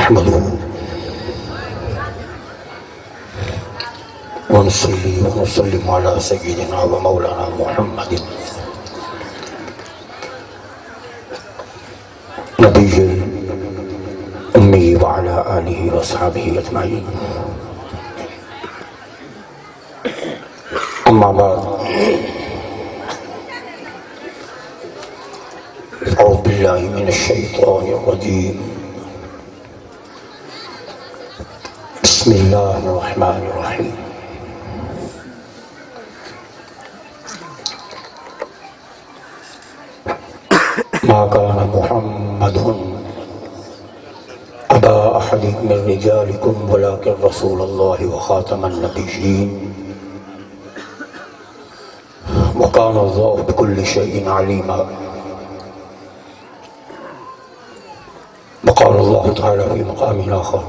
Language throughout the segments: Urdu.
نحمده ونصلي ونسلم على سيدنا ومولانا محمد نبي الأمي وعلى آله وأصحابه أجمعين. أما بعد، أعوذ بالله من الشيطان الرجيم. بسم الله الرحمن الرحيم. ما كان محمد أبا أحد من رجالكم ولكن رسول الله وخاتم النبيين وكان الله بكل شيء عليما. وقال الله تعالى في مقام آخر: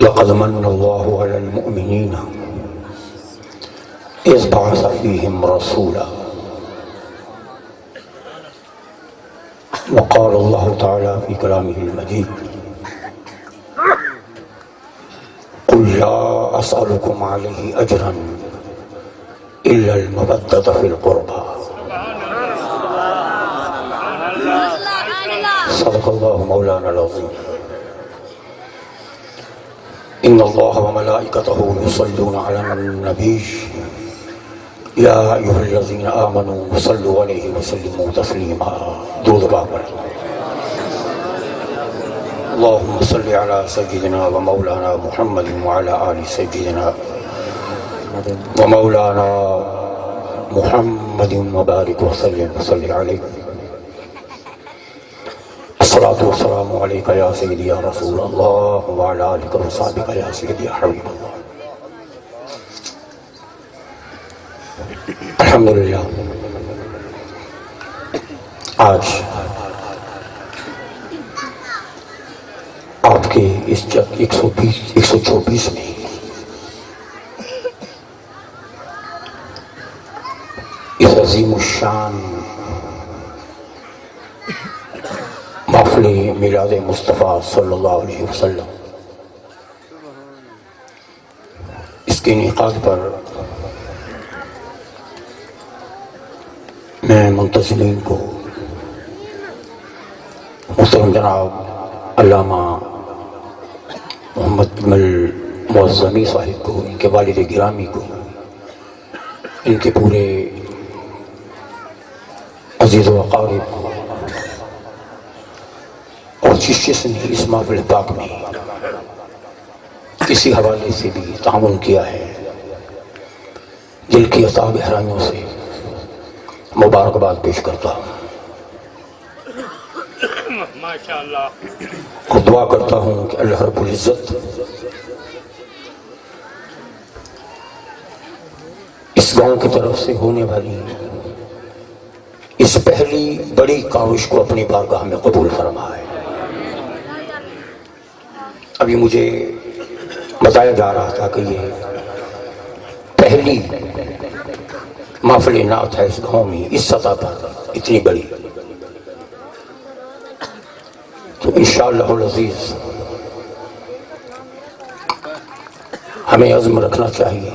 لقد من الله على المؤمنين إذ بعث فيهم رسولا. وقال الله تعالى في كلامه المجيد: قل لا أسألكم عليه أجرا إلا المودة في القربى. صدق الله مولانا العظيم. إن الله وملائكته يصلون على النبي يا أيها الذين آمنوا صلوا عليه وسلموا تسليما. درود پاک. اللهم صل على سيدنا ومولانا محمد وعلى آل سيدنا ومولانا محمد وبارك وسلم وصل عليه. الصلاة والسلام عليك يا سيدي يا رسول الله وعلى آلك وصحبك يا سيدي يا حبيب الله. الحمدللہ آج آپ کے اس جگ 124 میں اس عظیم الشان محفل میلاد مصطفیٰ صلی اللہ علیہ وسلم اس کے انعقاد پر میں منتظمین کو، محترم جناب علامہ محمد جمل معظمی صاحب کو، ان کے والد گرامی کو، ان کے پورے عزیز و اقارب اور جس نے اس محفل پاک میں کسی حوالے سے بھی تعاون کیا ہے، دل کی عطا گہرائیوں سے مبارکباد پیش کرتا ہوں اور دعا کرتا ہوں کہ اللہ رب العزت اس گاؤں کی طرف سے ہونے والی اس پہلی بڑی کاوش کو اپنی بارگاہ میں قبول فرمائے. ابھی مجھے بتایا جا رہا تھا کہ یہ پہلی محفل نعت ہے اس گاؤں میں اس سطح پر اتنی بڑی. تو انشاءاللہ العزیز ہمیں عزم رکھنا چاہیے،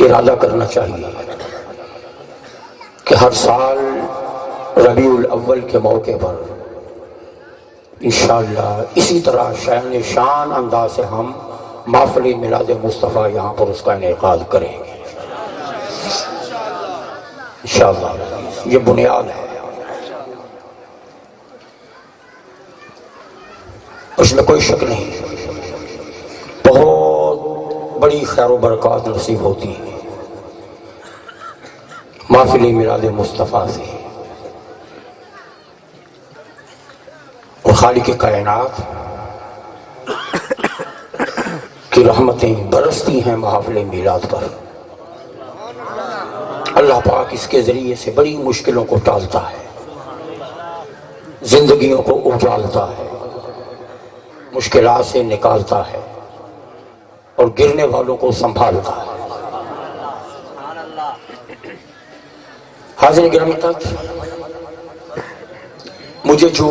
ارادہ کرنا چاہیے کہ ہر سال ربیع الاول کے موقع پر انشاءاللہ اسی طرح شان انداز سے ہم محفل میلاد مصطفیٰ یہاں پر اس کا انعقاد کریں گے انشاءاللہ. یہ بنیاد ہے، اس میں کوئی شک نہیں. بہت بڑی خیر و برکات نصیب ہوتی ہے محفل میلاد مصطفیٰ سے، اور خالق کائنات کی رحمتیں برستی ہیں محفل میلاد پر. اللہ پاک اس کے ذریعے سے بڑی مشکلوں کو ٹالتا ہے، زندگیوں کو اجالتا ہے، مشکلات سے نکالتا ہے اور گرنے والوں کو سنبھالتا ہے. حاضرین گرامی تک مجھے جو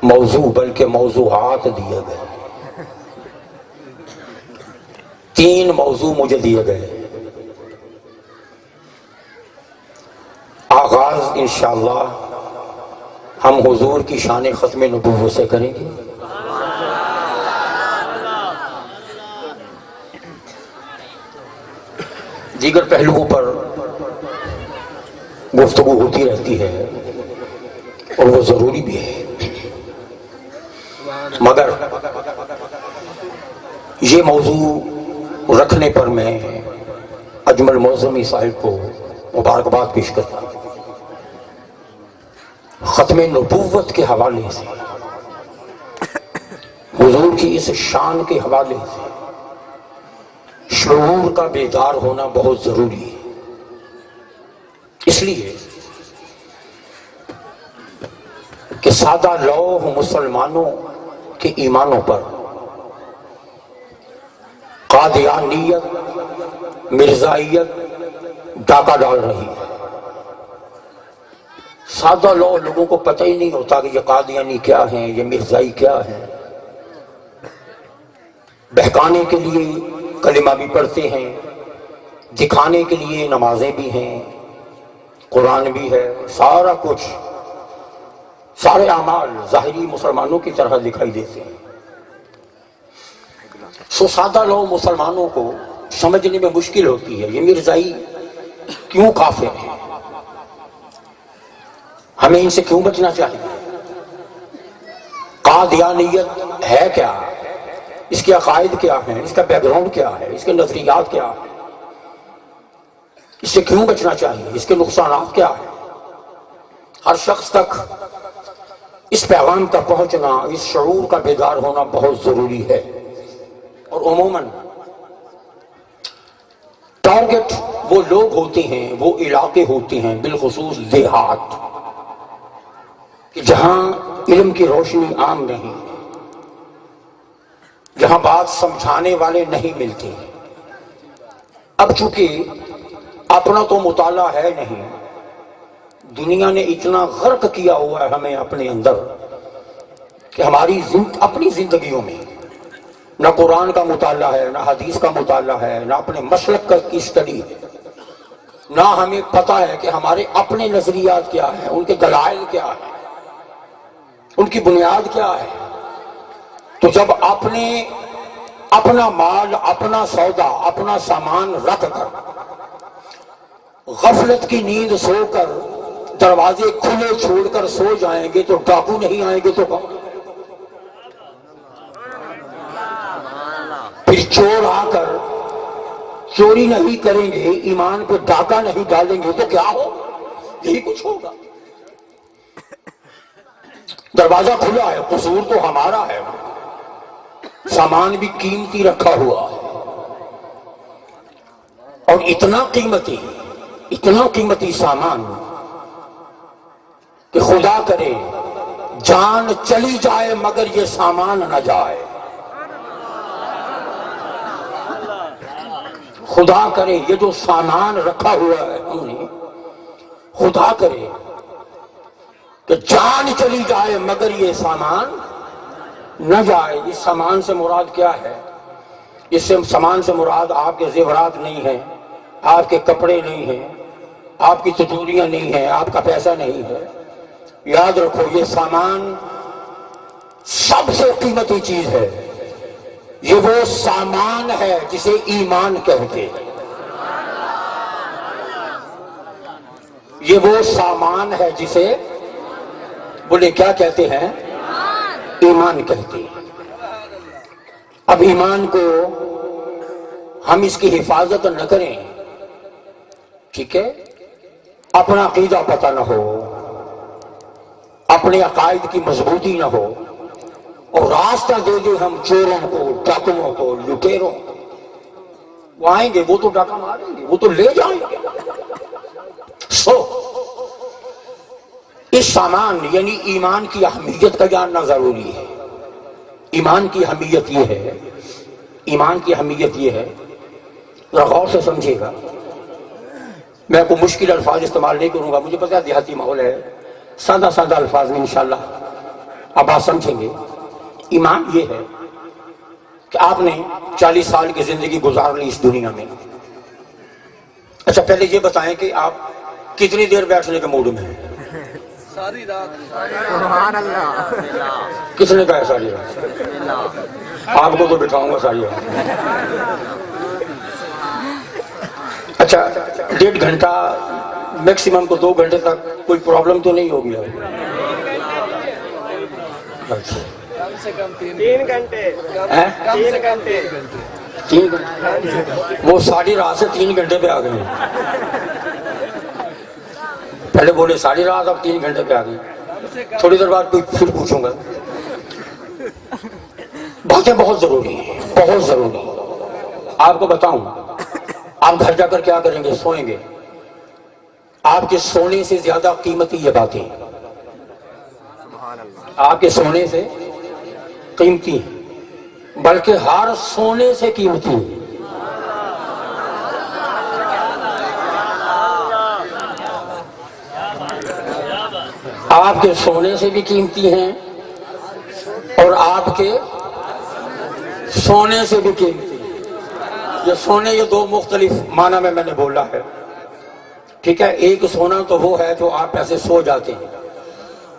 موضوع بلکہ موضوعات دیے گئے، 3 موضوع مجھے دیے گئے، آغاز انشاءاللہ ہم حضور کی شان ختم نبوت سے کریں گے۔ دیگر پہلوؤں پر گفتگو ہوتی رہتی ہے اور وہ ضروری بھی ہے، مگر یہ موضوع رکھنے پر میں اجمل معظمی صاحب کو مبارکباد پیش کرتا ہوں۔ ختم نبوت کے حوالے سے، حضور کی اس شان کے حوالے سے شعور کا بیدار ہونا بہت ضروری ہے، اس لیے کہ سادہ لوح مسلمانوں کے ایمانوں پر قادیانیت، مرزائیت ڈاکہ ڈال رہی ہے۔ سادہ لوگوں کو پتہ ہی نہیں ہوتا کہ یہ قادیانی کیا ہیں، یہ مرزائی کیا ہیں۔ بہکانے کے لیے کلمہ بھی پڑھتے ہیں، دکھانے کے لیے نمازیں بھی ہیں، قرآن بھی ہے، سارا کچھ، سارے اعمال ظاہری مسلمانوں کی طرح دکھائی دیتے ہیں۔ سو سادہ لوگ مسلمانوں کو سمجھنے میں مشکل ہوتی ہے، یہ مرزائی کیوں کافر ہیں، ہمیں ان سے کیوں بچنا چاہیے، قادیانیت ہے کیا، اس کے عقائد کیا ہیں، اس کا بیک گراؤنڈ کیا ہے، اس کے نظریات کیا ہیں، اس سے کیوں بچنا چاہیے، اس کے نقصانات کیا ہیں۔ ہر شخص تک اس پیغام کا پہنچنا، اس شعور کا بیدار ہونا بہت ضروری ہے۔ اور عموماً ٹارگٹ وہ لوگ ہوتے ہیں، وہ علاقے ہوتے ہیں، بالخصوص دیہات، کہ جہاں علم کی روشنی عام نہیں، جہاں بات سمجھانے والے نہیں ملتے۔ اب چونکہ اپنا تو مطالعہ ہے نہیں، دنیا نے اتنا غرق کیا ہوا ہے ہمیں اپنے اندر کہ ہماری اپنی زندگیوں میں نہ قرآن کا مطالعہ ہے، نہ حدیث کا مطالعہ ہے، نہ اپنے مسلک کی اسٹڈی ہے، نہ ہمیں پتہ ہے کہ ہمارے اپنے نظریات کیا ہیں، ان کے دلائل کیا ہیں، ان کی بنیاد کیا ہے۔ تو جب اپنا مال، اپنا سودا، اپنا سامان رکھ کر غفلت کی نیند سو کر دروازے کھلے چھوڑ کر سو جائیں گے تو ڈاکو نہیں آئیں گے تو کون؟ پھر چور آ کر چوری نہیں کریں گے، ایمان پہ ڈاکہ نہیں ڈالیں گے تو کیا ہو؟ یہی کچھ ہوگا۔ دروازہ کھلا ہے، قصور تو ہمارا ہے، سامان بھی قیمتی رکھا ہوا ہے، اور اتنا قیمتی سامان کہ خدا کرے جان چلی جائے مگر یہ سامان نہ جائے، خدا کرے یہ جو سامان رکھا ہوا ہے ہم نے، خدا کرے کہ جان چلی جائے مگر یہ سامان نہ جائے۔ اس سامان سے مراد کیا ہے؟ اس سے سامان سے مراد آپ کے زیورات نہیں ہیں، آپ کے کپڑے نہیں ہیں، آپ کی تجوریاں نہیں ہیں، آپ کا پیسہ نہیں ہے۔ یاد رکھو یہ سامان سب سے قیمتی چیز ہے، یہ وہ سامان ہے جسے ایمان کہتے ہیں، یہ وہ سامان ہے جسے بولے کیا کہتے ہیں؟ ایمان کہتے ہیں۔ اب ایمان کو ہم اس کی حفاظت نہ کریں، ٹھیک ہے، اپنا عقیدہ پتہ نہ ہو، اپنے عقائد کی مضبوطی نہ ہو، اور راستہ دے دے ہم چوروں کو، ڈاکوؤں کو، لٹیروں کو، وہ آئیں گے، وہ تو ڈاکہ ماریں گے، وہ تو لے جائیں گے۔ اس سامان یعنی ایمان کی اہمیت کا جاننا ضروری ہے۔ ایمان کی اہمیت یہ ہے، ایمان کی اہمیت یہ ہے، ذرا غور سے سمجھے گا، میں کوئی مشکل الفاظ استعمال نہیں کروں گا، مجھے پتا ہے دیہاتی ماحول ہے، سادہ سادہ الفاظ میں انشاءاللہ اب آپ سمجھیں گے۔ ایمان یہ ہے کہ آپ نے 40 سال کی زندگی گزار لی اس دنیا میں۔ اچھا پہلے یہ بتائیں کہ آپ کتنی دیر بیٹھنے کے موڈ میں ہیں؟ ساری رات۔ سبحان اللہ۔ کس نے کہا ہے ساری رات؟ آپ کو تو بٹھاؤں گا ساری رات۔ اچھا 1.5 گھنٹہ میکسیمم کو 2 گھنٹے تک کوئی پرابلم تو نہیں ہوگی؟ کم سے کم 3 گھنٹے۔ کم سے کم 3 گھنٹے۔ 3 گھنٹے؟ وہ ساری رات سے 3 گھنٹے پہ آ گئے ہیں۔ پہلے بولے ساری رات، اب 3 گھنٹے پہ آ گئے۔ تھوڑی دیر بعد کوئی پھر پوچھوں گا۔ باتیں بہت ضروری ہیں، بہت ضروری۔ آپ کو بتاؤں، آپ گھر جا کر کیا کریں گے؟ سوئیں گے۔ آپ کے سونے سے زیادہ قیمتی یہ باتیں، آپ کے سونے سے قیمتی، بلکہ ہر سونے سے قیمتی۔ آپ کے سونے سے بھی قیمتی ہیں اور آپ کے سونے سے بھی قیمتی۔ یہ سونے، یہ 2 مختلف معنی میں نے بولا ہے، ٹھیک ہے؟ ایک سونا تو وہ ہے جو آپ ایسے سو جاتے ہیں،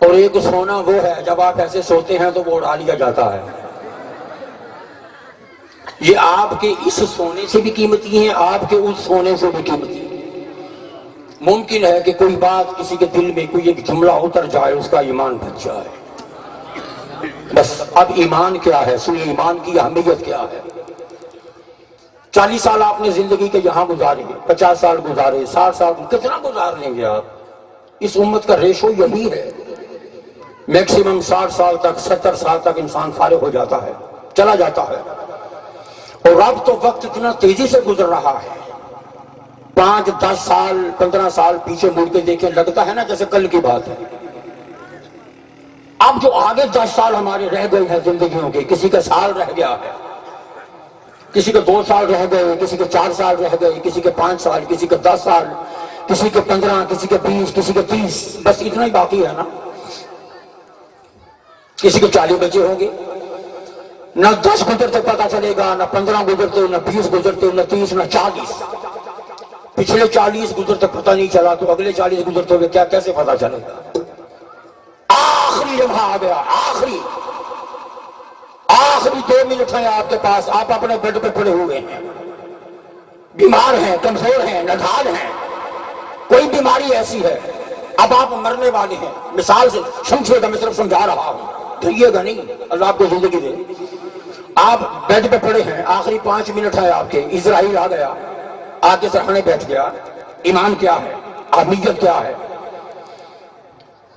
اور ایک سونا وہ ہے جب آپ ایسے سوتے ہیں تو وہ اڑا لیا جاتا ہے۔ یہ آپ کے اس سونے سے بھی قیمتی ہیں، آپ کے اس سونے سے بھی قیمتی ہیں۔ ممکن ہے کہ کوئی بات کسی کے دل میں، کوئی ایک جملہ اتر جائے، اس کا ایمان بچ جائے۔ بس اب ایمان کیا ہے؟ سنیے ایمان کی اہمیت کیا ہے۔ 40 سال آپ نے زندگی کے یہاں گزارے، 50 سال گزارے، 60 سال، کتنا گزار لیں گے آپ؟ اس امت کا ریشو یہی ہے، میکسیمم 60 سال تک، 70 سال تک انسان فارغ ہو جاتا ہے، چلا جاتا ہے۔ اور اب تو وقت اتنا تیزی سے گزر رہا ہے، 5 10 سال 15 سال پیچھے مڑ کے دیکھیں، لگتا ہے نا جیسے کل کی بات ہے۔ اب جو آگے 10 سال ہمارے رہ گئے ہیں زندگیوں کے، کسی کا سال رہ گیا ہے، کسی کے 2 سال رہ گئے، کسی کے 4 سال رہ گئے، کسی کے 5 سال، کسی کے 10 سال، کسی کے 15، کسی کے 20، کسی کے 30، بس اتنا ہی باقی ہے نا۔ کسی کے 40 بچے ہوں گے، نہ 10 گزرتے پتا چلے گا، نہ 15 گزرتے، نہ 20 گزرتے، نہ 30، نہ 40۔ پچھلے 40 گزرتے پتہ نہیں چلا تو اگلے 40 گزرتے ہوئے کیا کیسے پتا چلے گا؟ آخری لمحہ آ گیا، آخری 2 منٹ ہیں آپ کے پاس، آپ اپنے بیڈ پہ پڑے ہوئے ہیں، بیمار ہیں، کمزور ہیں، نڈھال ہیں، کوئی بیماری ایسی ہے، اب آپ مرنے والے ہیں۔ مثال سے سمجھے گا، میں صرف سمجھا رہا ہوں، ڈریے گا نہیں، اللہ آپ کو زندگی دے۔ آپ بیڈ پہ پڑے ہیں، آخری 5 منٹ ہے آپ کے، اسرائیل آ گیا، آ کے سرحانے بیٹھ گیا۔ ایمان کیا ہے؟ اہمیت کیا ہے؟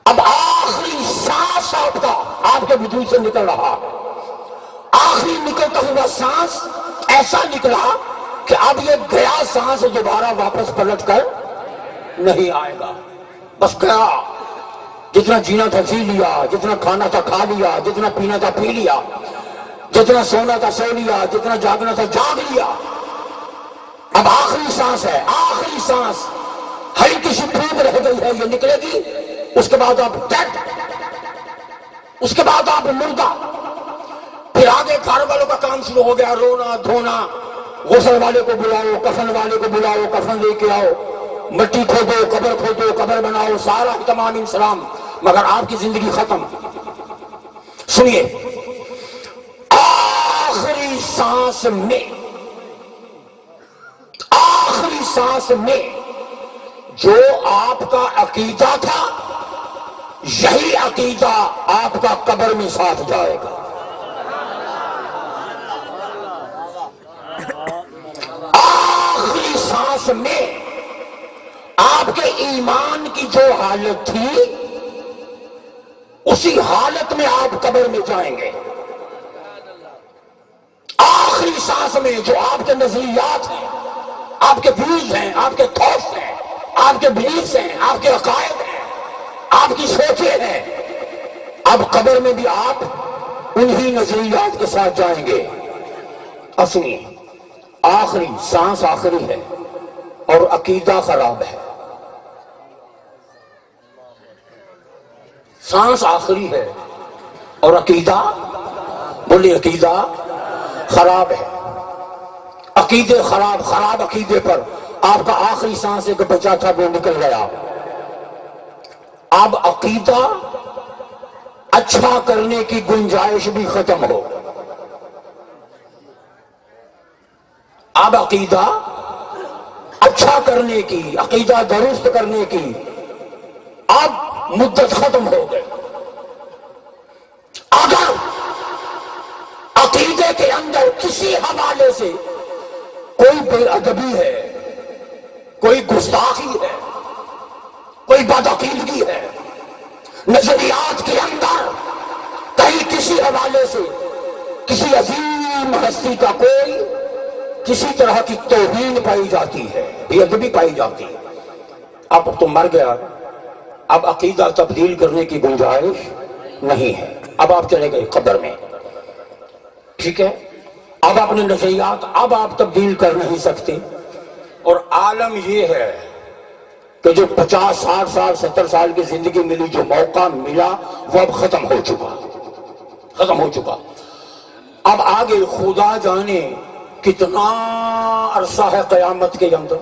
اب آخری سانس آپ کے وجود سے نکل رہا، آخری نکلتا ہوا سانس ایسا نکلا کہ اب یہ گیا سانس دوبارہ واپس پلٹ کر نہیں آئے گا، بس گیا۔ جتنا جینا تھا جی لیا، جتنا کھانا تھا کھا لیا، جتنا پینا تھا پی لیا، جتنا سونا تھا سو لیا، جتنا جاگنا تھا جاگ لیا۔ اب آخری سانس ہے، آخری سانس، ہلکی سی پھوک رہ گئی ہے، یہ نکلے گی، اس کے بعد آپ ڈیڈ، اس کے بعد آپ مردہ۔ پھر آگے گھر والوں کا کام شروع ہو گیا، رونا دھونا، غسل والے کو بلاؤ، کفن والے کو بلاؤ، کفن لے کے آؤ، مٹی کھودو، قبر بناؤ، سارا تمام انسلام، مگر آپ کی زندگی ختم۔ سنیے، آخری سانس میں جو آپ کا عقیدہ تھا، یہی عقیدہ آپ کا قبر میں ساتھ جائے گا۔ آخری سانس میں آپ کے ایمان کی جو حالت تھی، اسی حالت میں آپ قبر میں جائیں گے۔ آخری سانس میں جو آپ کے نظریات ہیں، آپ کے ویوز ہیں، آپ کے تھاٹس ہیں، آپ کے بلیفز ہیں، آپ کے عقائد ہیں، آپ کی سوچیں ہیں، اب قبر میں بھی آپ انہی نظریات کے ساتھ جائیں گے۔ اصلی آخری سانس آخری ہے اور عقیدہ خراب ہے۔ سانس آخری ہے اور عقیدہ، بولیے عقیدہ خراب ہے، عقیدے خراب، خراب عقیدے پر آپ کا آخری سانس ایک بچا تھا وہ نکل گیا۔ اب عقیدہ اچھا کرنے کی گنجائش بھی ختم ہو، اب عقیدہ اچھا کرنے کی، عقیدہ درست کرنے کی اب مدت ختم ہو گئی۔ اگر عقیدے کے اندر کسی حوالے سے کوئی بے ادبی ہے، کوئی گستاخی ہے، کوئی بدعقیدگی ہے، نظریات کے اندر کہیں کسی حوالے سے کسی عظیم ہستی کا کوئی کسی طرح کی توہین پائی جاتی ہے، بے ادبی پائی جاتی ہے، اب تو مر گیا، اب عقیدہ تبدیل کرنے کی گنجائش نہیں ہے، اب آپ چلے گئے قبر میں، ٹھیک ہے؟ اب اپنے نظریات اب آپ تبدیل کر نہیں سکتے، اور عالم یہ ہے کہ جو 50 60 سال 70 سال کی زندگی ملی، جو موقع ملا وہ اب ختم ہو چکا، ختم ہو چکا۔ اب آگے خدا جانے کتنا عرصہ ہے قیامت کے اندر،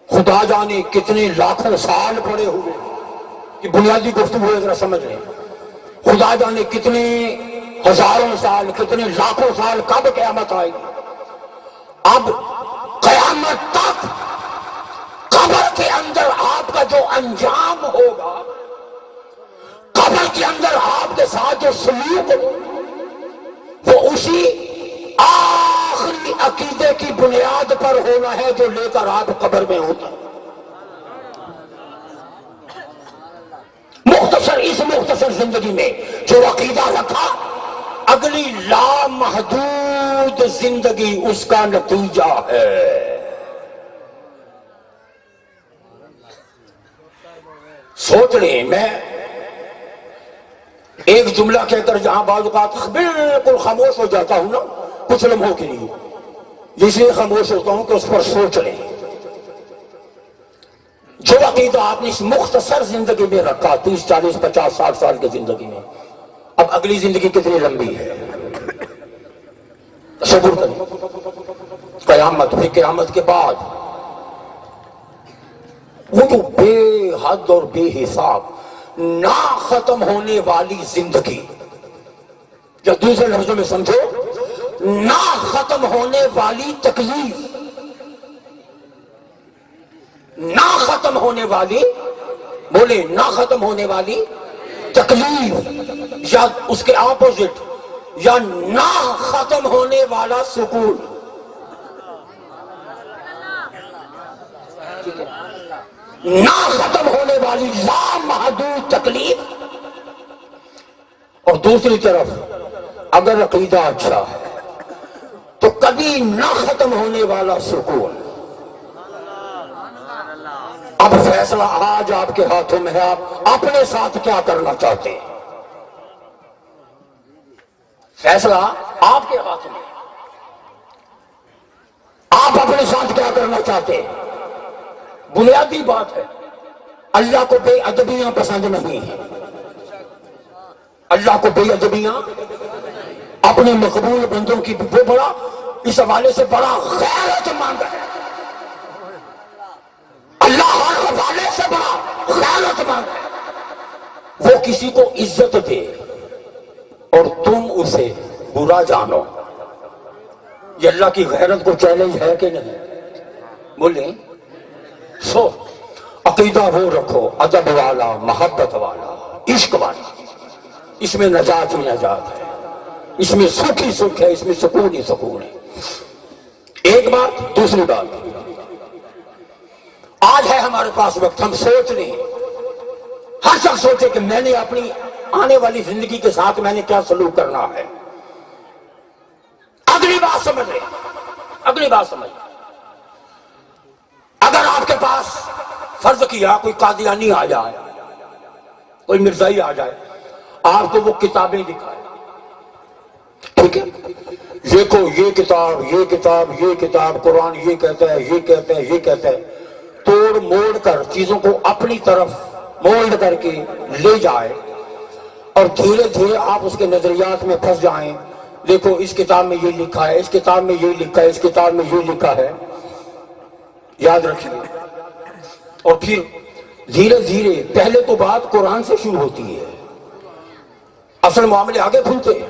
خدا جانے کتنے لاکھوں سال پڑے ہوئے، کہ بنیادی گفتگو ہے، ذرا سمجھ لیں، خدا جانے کتنے ہزاروں سال، کتنے لاکھوں سال، کب قیامت آئے گی۔ اب قیامت تک قبر کے اندر آپ کا جو انجام ہوگا، قبر کے اندر آپ کے ساتھ جو سلوک ہو، وہ اسی آخری عقیدے کی بنیاد پر ہونا ہے جو لے کر آپ قبر میں ہوتا ہے۔ اس مختصر زندگی میں جو عقیدہ رکھا، اگلی لامحدود زندگی اس کا نتیجہ ہے۔ سوچ لیں، میں ایک جملہ کہہ کر جہاں بعض اوقات بالکل خاموش ہو جاتا ہوں نا کچھ لمحوں کے لیے، اس لیے خاموش ہوتا ہوں کہ اس پر سوچ لیں۔ جو عقیدہ آپ نے اس مختصر زندگی میں رکھا، 30 40 50 60 سال کی زندگی میں، اب اگلی زندگی کتنی لمبی ہے، تصور کریں۔ قیامت، پھر قیامت کے بعد وہ جو بے حد اور بے حساب نہ ختم ہونے والی زندگی، یا دوسرے لفظوں میں سمجھو، نہ ختم ہونے والی تکلیف، نہ ختم ہونے والی، بولے نہ ختم ہونے والی تکلیف، یا اس کے اپوزٹ، یا نہ ختم ہونے والا سکون، نہ ختم ہونے والی لامحدود تکلیف، اور دوسری طرف اگر عقیدہ اچھا ہے تو کبھی نہ ختم ہونے والا سکون۔ اب فیصلہ آج آپ کے ہاتھوں میں ہے، آپ اپنے ساتھ کیا کرنا چاہتے ہیں، فیصلہ آپ کے ہاتھ میں، آپ اپنے ساتھ کیا کرنا چاہتے ہیں۔ بنیادی بات ہے، اللہ کو بے ادبیاں پسند نہیں ہیں، اللہ کو بے ادبیاں اپنے مقبول بندوں کی، وہ بڑا اس حوالے سے بڑا غیرت مند ہے، اللہ ہر حوالے سے بڑا غیرت مند ہے، وہ کسی کو عزت دے اور تم اسے برا جانو، یہ اللہ کی غیرت کو چیلنج ہے کہ نہیں، بولیں۔ سو عقیدہ وہ رکھو ادب والا، محبت والا، عشق والا، اس میں نجات ہی نجات ہے، اس میں سکھ ہی سکھ ہے، اس میں سکون ہی سکون ہے۔ ایک بات، دوسری بات، آج ہے ہمارے پاس وقت، ہم سوچ لیں، ہر شخص سوچے کہ میں نے اپنی آنے والی زندگی کے ساتھ میں نے کیا سلوک کرنا ہے۔ اگلی بات سمجھ لیں، اگلی بات سمجھ لیں، اگر آپ کے پاس فرض کیا کوئی قادیانی آ جائے، کوئی مرزائی آ جائے، آپ کو وہ کتابیں دکھائے، ٹھیک ہے، دیکھو یہ کتاب، یہ کتاب، یہ کتاب، قرآن یہ کہتا ہے، یہ کہتا ہے، یہ کہتا ہے، توڑ موڑ کر چیزوں کو اپنی طرف مولڈ کر کے لے جائے، اور دھیرے دھیرے آپ اس کے نظریات میں پھنس جائیں. دیکھو اس کتاب میں یہ لکھا ہے، اس کتاب میں یہ لکھا ہے، اس کتاب میں یہ لکھا ہے. یاد رکھیں. اور پھر دھیرے دھیرے پہلے تو بات قرآن سے شروع ہوتی ہے، اصل معاملے آگے کھلتے ہیں.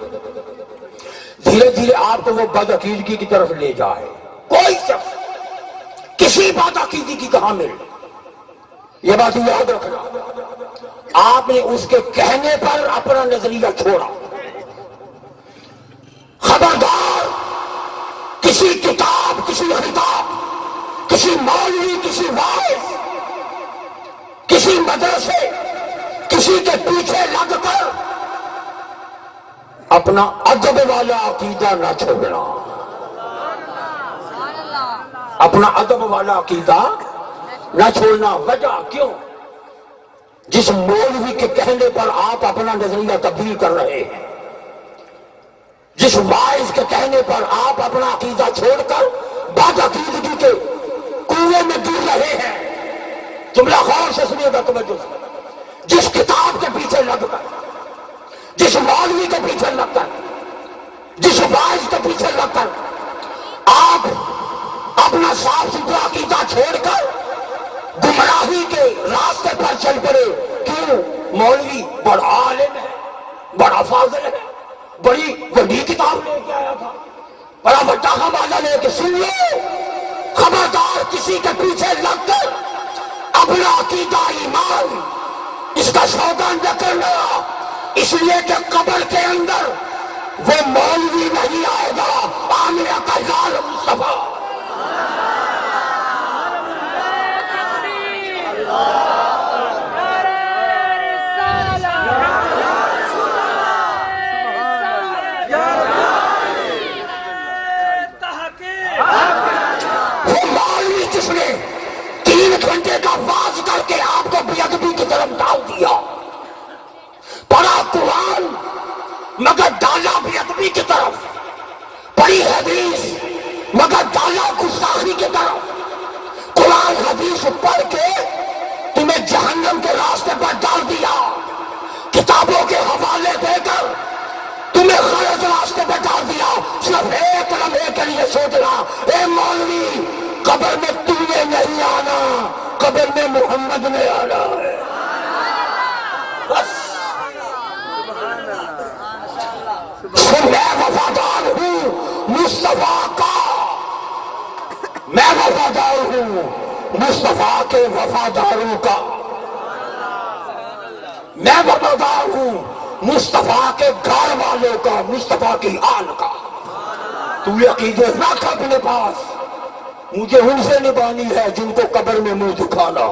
دھیرے دھیرے آپ کو وہ بد عقیدگی کی طرف لے جائے. کوئی شخص کسی بد عقیدگی کی کہاں مل، یہ بات یاد رکھنا. آپ نے اس کے کہنے پر اپنا نظریہ چھوڑا. خبردار کسی کتاب، کسی خطاب، کسی مولوی، کسی واعظ، کسی مدرسے، کسی کے پیچھے لگ کر اپنا ادب والا عقیدہ نہ چھوڑنا. اپنا ادب والا عقیدہ نہ چھوڑنا. وجہ کیوں؟ جس مولوی کے کہنے پر آپ اپنا نظریہ تبدیل کر رہے ہیں، جس واعظ کے کہنے پر آپ اپنا عقیدہ چھوڑ کر بد عقیدگی کے کنویں میں گر رہے ہیں. جملہ غور سے سنیے گا، توجہ سے. جس کتاب کے پیچھے لگ کر، جس مولوی کے پیچھے لگ کر، جس واعظ کے پیچھے لگ کر آپ اپنا صاف ستھرا عقیدہ چھوڑ کر گمراہی کے راستے پر چل پڑے. کیوں؟ مولوی بڑا عالم ہے، بڑا فاضل ہے، بڑی بڑی کتاب لے کے آیا تھا، بڑا بڑا حوالہ لے کے. سن لو، خبردار کسی کے پیچھے لگ کر اپنا عقیدہ، ایمان، اس کا سودا نہ کرنا. اس لیے کہ قبر کے اندر وہ مولوی نہیں آئے گا، آمنہ کا لال مصطفیٰ. جس نے 3 گھنٹے کا واز کر کے آپ کو بے ادبی کی طرف ڈال دیا، پڑھا قرآن مگر ڈالا بے ادبی کی طرف، پڑھی حدیث مگر ڈالا گستاخی کی طرف. قرآن حدیث پڑھ کے تمہیں جہنم کے راستے پر ڈال دیا، کتابوں کے حوالے دے کر تمہیں غلط راستے پہ ڈال دیا. صرف ایک لمحے کے لیے سوچنا، اے مولوی، قبر میں تم نے نہیں آنا، قبر میں محمد نے آنا ہے. بس میں وفادار ہوں مصطفیٰ کا، میں وفادار ہوں مصطفیٰ کے وفاداروں کا، میں وفادار ہوں مصطفیٰ کے گھر والوں کا، مصطفیٰ کی آل کا. تو یہ عقیدے رکھ اپنے پاس. مجھے ان سے نبھانی ہے جن کو قبر میں منہ دکھانا.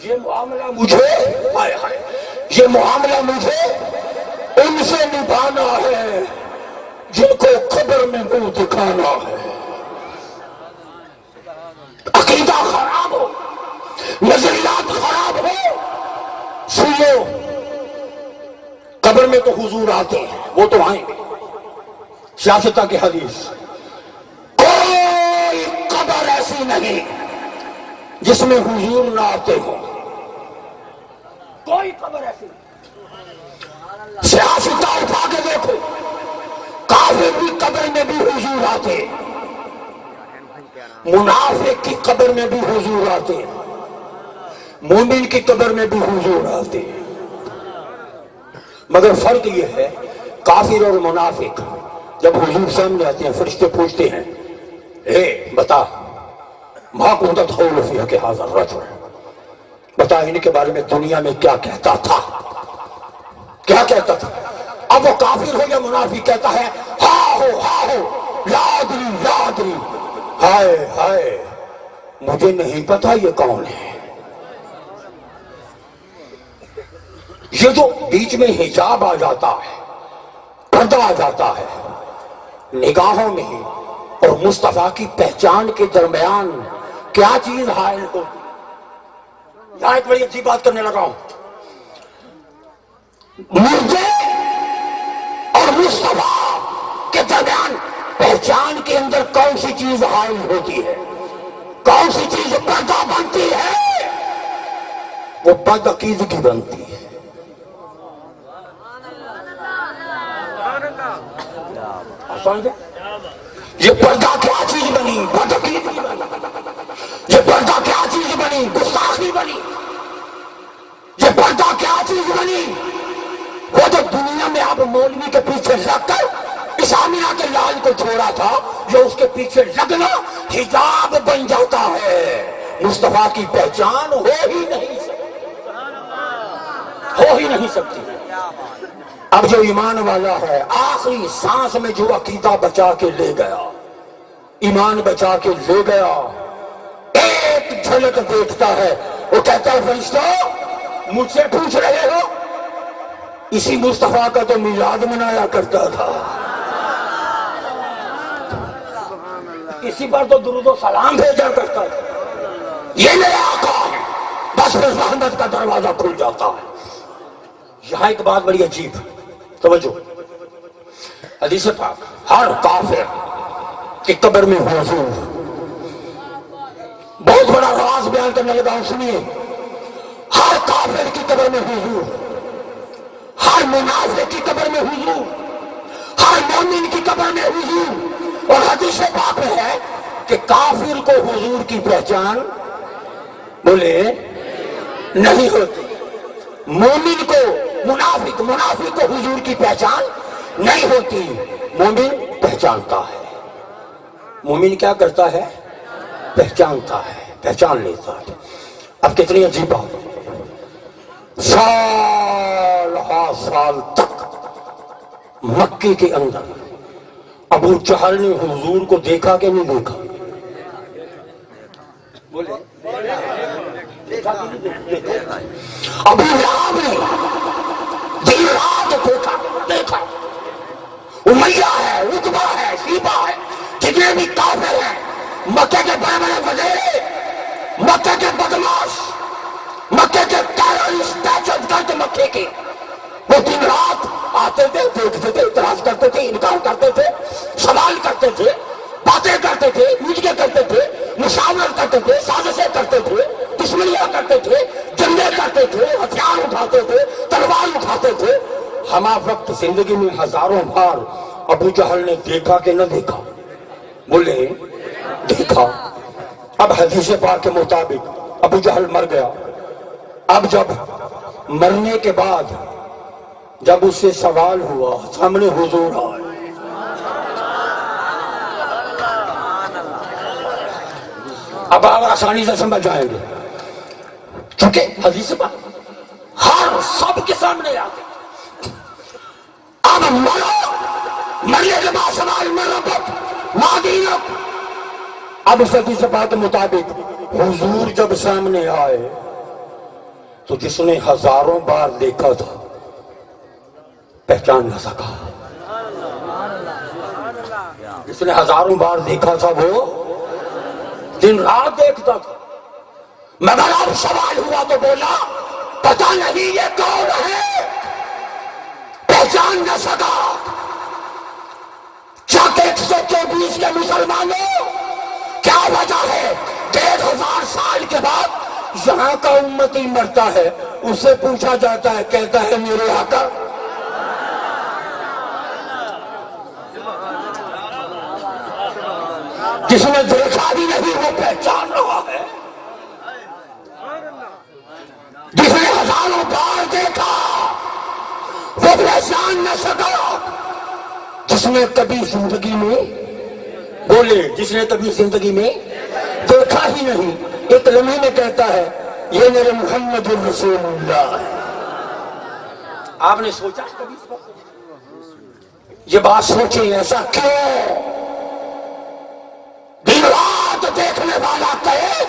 یہ معاملہ مجھے یہ معاملہ مجھے ان سے نبھانا ہے جن کو قبر میں منہ دکھانا ہے. عقیدہ خراب ہو، نظریات خراب ہو، سن لو، قبر میں تو حضور آتے ہیں، وہ تو آئیں گے. سیاستہ کی حدیث، کوئی قبر ایسی نہیں جس میں حضور نہ آتے ہو. کوئی قبر ایسی نہیں. سیاستہ اٹھا کے دیکھو، کافر کی قبر میں بھی حضور آتے، منافق کی قبر میں بھی حضور آتے، مومن کی قبر میں بھی حضور آتے. مگر فرق یہ ہے، کافر اور منافق جب حضور سامنے آتے ہیں فرشتے پوچھتے ہیں، اے بتا ما كنت تقول في حق هذا الرجل، بتا ان کے بارے میں دنیا میں کیا کہتا تھا، کیا کہتا تھا. اب وہ کافر ہو یا منافق کہتا ہے ہاں ہو لا ادری، ہائے ہائے مجھے نہیں پتا یہ کون ہے. یہ جو بیچ میں حجاب آ جاتا ہے، پردہ آ جاتا ہے نگاہوں میں اور مصطفیٰ کی پہچان کے درمیان، کیا چیز حائل ہو. یہاں ایک بڑی اچھی بات کرنے لگا ہوں. مردے اور مصطفیٰ کے درمیان پہچان کے اندر کون سی چیز حائل ہوتی ہے، کون سی چیز پردہ بنتی ہے؟ وہ بد عقیدگی بنتی ہے. آسان ہے؟ یہ پردہ کیا چیز بنی؟ بدعقیدگی بنی. یہ پردہ کیا چیز بنی؟ گستاخی بنی. یہ پردہ کیا چیز بنی؟ وہ جو دنیا میں اب مولوی کے پیچھے لگ کر اس آمینہ کے لال کو چھوڑا تھا، جو اس کے پیچھے لگنا حجاب بن جاتا ہے. مصطفیٰ کی پہچان ہو ہی نہیں سکتی. اب جو ایمان والا ہے آخری سانس میں جو عقیدہ بچا کے لے گیا، ایمان بچا کے لے گیا، ایک جھلک دیکھتا ہے، وہ کہتا ہے فرشتوں مجھ سے پوچھ رہے ہو؟ اسی مصطفیٰ کا تو میلاد منایا کرتا تھا، اسی پر تو درود و سلام بھیجا کرتا تھا. یہ میرا آقا ہے. بس پھر رحمت کا دروازہ کھل جاتا ہے. یہاں ایک بات بڑی عجیب، توجہ. حدیث پاک ہر کافر کی قبر میں حضور، بہت بڑا راز بیان کرنے لگا ہوں، سنیے. ہر کافر کی قبر میں حضور، ہر منافق کی قبر میں حضور، ہر مومن کی قبر میں حضور. اور حدیث پاک میں ہے کہ کافر کو حضور کی پہچان بولے نہیں ہوتی، مومن کو منافق کو حضور کی پہچان نہیں ہوتی. مومن پہچانتا ہے. مومن کیا کرتا ہے؟ پہچانتا ہے، پہچان لیتا ہے. اب کتنی عجیب بات، سال ہا سال تک مکے کے اندر ابو جہل نے حضور کو دیکھا کہ نہیں دیکھا؟ بولے ابو لہب نے دن رات دیکھا. امیہ ہے، عتبہ ہے، شیبہ ہے، جتنے بھی کافر ہیں، مکے کے بڑے بڑے وزیر، مکے کے بدماش، مکے کے ٹیررسٹ، دہشت گرد مکے کے، وہ دن رات آتے تھے، دیکھتے تھے، اعتراض کرتے تھے، انکار کرتے تھے، سوال کرتے تھے، باتیں کرتے تھے، میٹنگیں کرتے تھے، مشاورت کرتے تھے، سازشیں کرتے تھے، دشمنیاں کرتے تھے، جنگیں کرتے تھے، ہتھیار اٹھاتے تھے، تلوار اٹھاتے تھے. ہما وقت زندگی میں ہزاروں بار ابو جہل نے دیکھا کہ نہ دیکھا؟ بولے دیکھا. اب حدیث پاک کے مطابق ابو جہل مر گیا. اب جب مرنے کے بعد جب اس سے سوال ہوا، سامنے حضور آئے. اب آپ آسانی سے سمجھ جائیں گے، چونکہ حدیث پاک ہر سب کے سامنے آتے. اب مرنے کے بعد سوال ما دینک. اب اس حدیث پاک کے مطابق حضور جب سامنے آئے تو جس نے ہزاروں بار دیکھا تھا پہچان نہ سکا. جس نے ہزاروں بار دیکھا تھا وہ دن رات دیکھتا تھا. مگر اب سوال ہوا تو بولا پتہ نہیں یہ کون ہے، پہچان نہ سکا. چاک 124 کے مسلمانوں، کیا وجہ ہے؟ 1500 سال کے بعد یہاں کا امتی مرتا ہے، اس سے پوچھا جاتا ہے، کہتا ہے میرے آقا. جس نے دیکھا بھی نہیں وہ پہچان رہا ہے، جس نے ہزاروں بار دیکھا وہ پہچان نہ سکا. جس نے کبھی زندگی میں بولے، جس نے کبھی زندگی میں دیکھا ہی نہیں، ایک لمحے میں کہتا ہے یہ میرے محمد الرسول اللہ ہے. آپ نے سوچا کبھی اس وقت یہ بات سوچیں، ایسا کیوں؟ دن رات دیکھنے والا کہے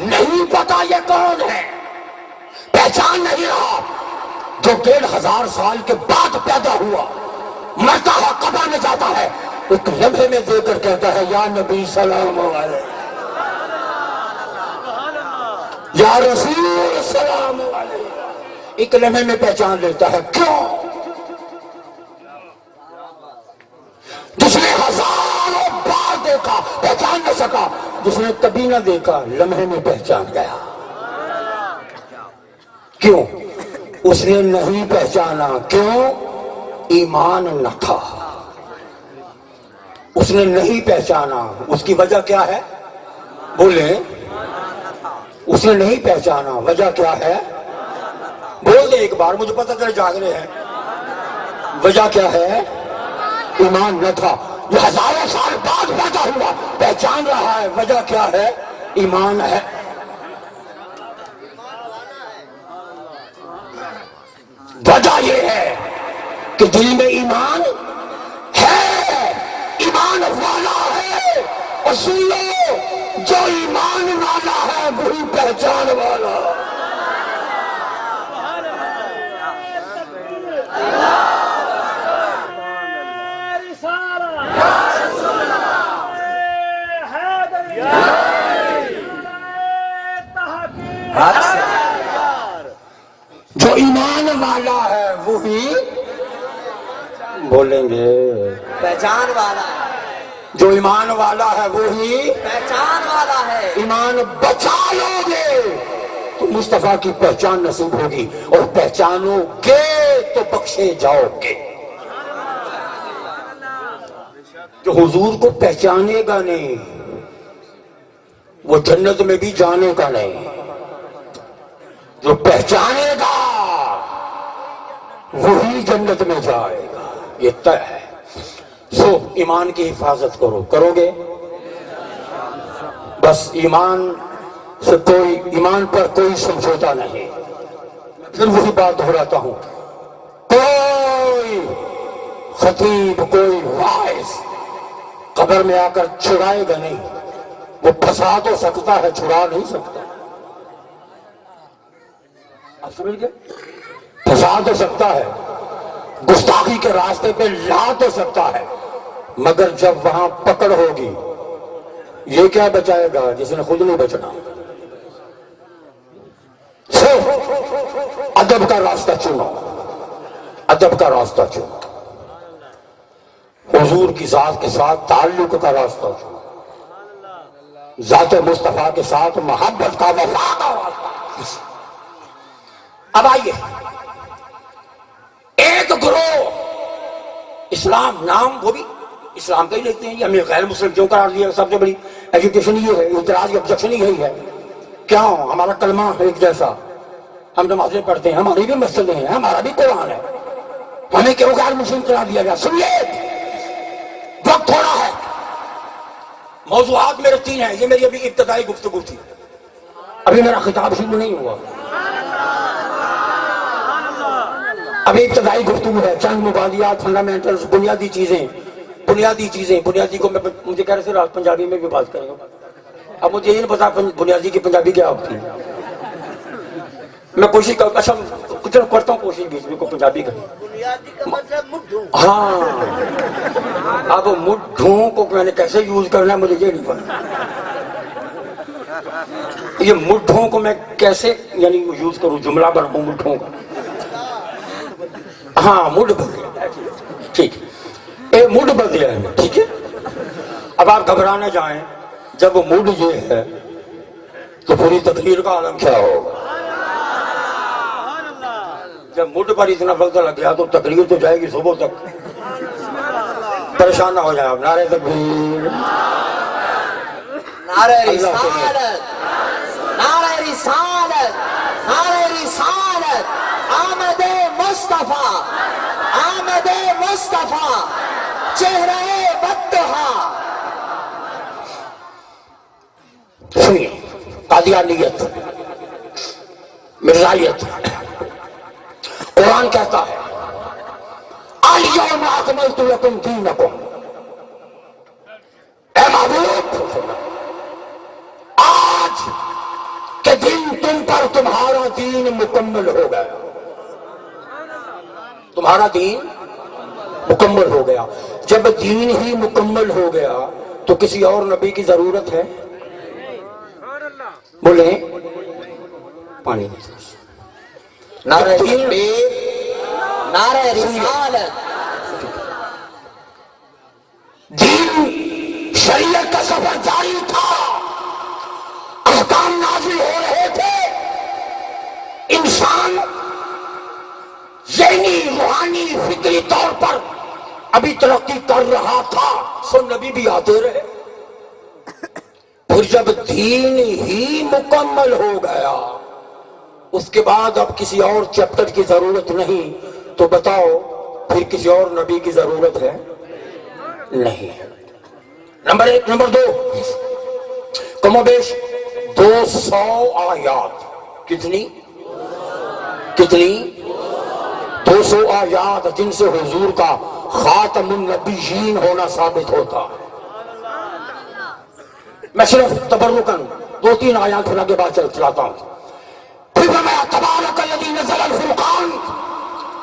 نہیں پتا یہ کون ہے، پہچان نہیں رہا. جو 1500 سال کے بعد پیدا ہوا، مرتا ہے، قبر میں جاتا ہے، ایک لمحے میں دے کر کہتا ہے یا نبی سلام علیہ، یا رسول سلام علیہ. ایک لمحے میں پہچان لیتا ہے. کیوں؟ جس نے ہزاروں بار دیکھا پہچان نہ سکا، جس نے کبھی نہ دیکھا لمحے میں پہچان گیا. کیوں؟ اس نے نہیں پہچانا. کیوں؟ ایمان نہ تھا. اس نے نہیں پہچانا، اس کی وجہ کیا ہے؟ بولیں، اس نے نہیں پہچانا، وجہ کیا ہے؟ بول دیں ایک بار، مجھے پتہ چلے جاگ رہے ہیں۔ وجہ کیا ہے؟ ایمان نہ تھا۔ یہ ہزاروں سال بعد پیدا ہوا، پہچان رہا ہے، وجہ کیا ہے؟ ایمان ہے۔ وجہ یہ ہے کہ دل میں ایمان ہے، ایمان والا ہے۔ اور سن لو، جو ایمان والا ہے وہی پہچان والا۔ جو ایمان والا ہے وہی بولیں گے، پہچان والا ہے، جو ایمان والا ہے وہی پہچان والا ہے۔ ایمان بچا لو گے تو مصطفیٰ کی پہچان نصیب ہوگی، اور پہچانو گے تو بخشے جاؤ گے۔ جو حضور کو پہچانے گا نہیں وہ جنت میں بھی جانے کا نہیں، جو پہچانے گا وہی جنت میں جائے گا، یہ طے ہے۔ سو ایمان کی حفاظت کرو گے؟ بس ایمان سے ایمان پر کوئی سمجھوتا نہیں۔ پھر وہی بات دہراتا ہوں، کوئی خطیب، کوئی واعظ قبر میں آ کر چھڑائے گا نہیں، وہ پھنسا تو سکتا ہے، چھڑا نہیں سکتا۔ آپ سمجھ گئے؟ پھنسا تو سکتا ہے، گستاخی کے راستے پہ لا تو سکتا ہے، مگر جب وہاں پکڑ ہوگی یہ کیا بچائے گا جس نے خود نہیں بچنا۔ ادب کا راستہ چنو، ادب کا راستہ چنو، حضور کی ذات کے ساتھ تعلق کا راستہ چنو، ذات مصطفیٰ کے ساتھ محبت کا، وفا کا راستہ۔ اب آئیے، ایک گروہ اسلام نام وہ بھی اسلام کا ہی لیتے ہیں، یہ ہمیں غیر مسلم کیوں قرار دیا؟ سب سے بڑی ایجوکیشن یہ ہے، اعتراض آبجیکشن یہی ہے، کیوں ہمارا کلمہ ایک جیسا، ہم نمازیں پڑھتے ہیں، ہماری بھی مسجدیں ہیں، ہمارا بھی قرآن ہے، ہمیں کیوں غیر مسلم قرار دیا گیا؟ سنیے، وقت تھوڑا ہے، موضوعات میرے 3 ہیں، یہ میری ابھی ابتدائی گفتگو تھی، ابھی میرا خطاب شروع نہیں ہوا، ابھی ابتدائی گفتگو ہے، چند مبادیات، فنڈامنٹلز، بنیادی چیزیں بنیادی کو میں مجھے کہہ رہے تھے رات پنجابی میں بھی بات کریں گا، اب مجھے یہ نہیں پتا بنیادی کی پنجابی کیا ہوتی ہے، میں کوشش کرتا ہوں کوشش بیچ میں کو پنجابی کریں۔ بنیادی کا مطلب مڈھوں۔ ہاں، اب مڈھوں کو میں نے کیسے یوز کرنا ہے مجھے یہ نہیں پتا، یہ مڈھوں کو میں کیسے یعنی یوز کروں، جملہ بناؤں مڈھوں کا۔ ہاں، مڈ بدلے، ٹھیک ہے، مڈ بدلے ہے، ٹھیک ہے۔ اب آپ گھبرا نہ جائیں، جب مڈ یہ ہے تو پوری تقریر کا عالم کیا ہوگا؟ جب مڈ پر اتنا وقت لگ گیا تو تقریر تو جائے گی صبح تک، پریشان نہ ہو جائیں آپ۔ نعرہ تکبیر، نعرہ رسالت، نعرہ رسالت، نعرہ رسالت، آمد مصطفیٰ، آمد مصطفیٰ، چہرہ بدتہا۔ سنیے، قادیانیت، مرزائیت، قرآن کہتا ہے الیوم اکملت لکم دینکم، اے محبوب آج کے دن تم پر تمہارا دین مکمل ہو گیا، تمہارا دین مکمل ہو گیا۔ جب دین ہی مکمل ہو گیا تو کسی اور نبی کی ضرورت ہے؟ بولیں، پانی نعرہ تکبیر، نعرہ رسالت، دین شریعت کا سفر جاری تھا، احکام نازل ہو رہے تھے، انسان ذہنی، روحانی، فکری طور پر ابھی ترقی کر رہا تھا سو نبی بھی آتے رہے. پھر جب دین ہی مکمل ہو گیا اس کے بعد اب کسی اور چیپٹر کی ضرورت نہیں، تو بتاؤ پھر کسی اور نبی کی ضرورت ہے؟ نہیں. نمبر 1. نمبر 2، کم و بیش 200 آیات. کتنی 200 آیات جن سے حضور کا خاتم النبیین ہونا ثابت ہوتا. میں صرف تبرکن 2-3 آیات پھر آگے بات چلاتا ہوں. پھر فرمایا تبارک الذی نزل الفرقان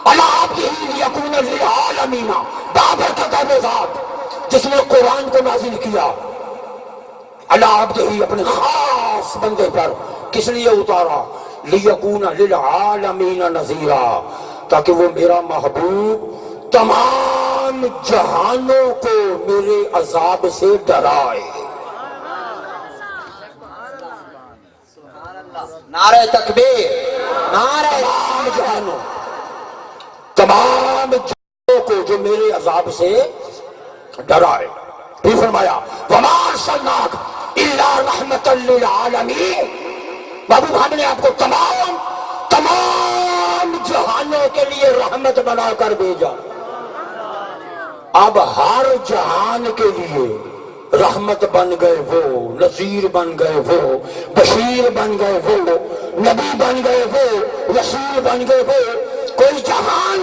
علی عبدہ لیکون للعالمین، بابرکت ہے وہ ذات جس نے قرآن کو نازل کیا علی عبدہ، اپنے خاص بندے پر. کس لیے اتارا؟ لیکون للعالمین نذیرا، تاکہ وہ میرا محبوب تمام جہانوں کو میرے عذاب سے ڈرائے. نعرہ تکبیر، نعرہ تمام جہانوں کو جو میرے عذاب سے ڈرائے. پھر فرمایا وما ارسلناک الا رحمۃ للعالمین، محبوب ہم نے آپ کو تمام جہانوں کے لیے رحمت بنا کر بھیجا. اب ہر جہان کے لیے رحمت بن گئے وہ، نذیر بن گئے وہ، بشیر بن گئے وہ، نبی بن گئے وہ، رسول بن گئے وہ. کوئی جہان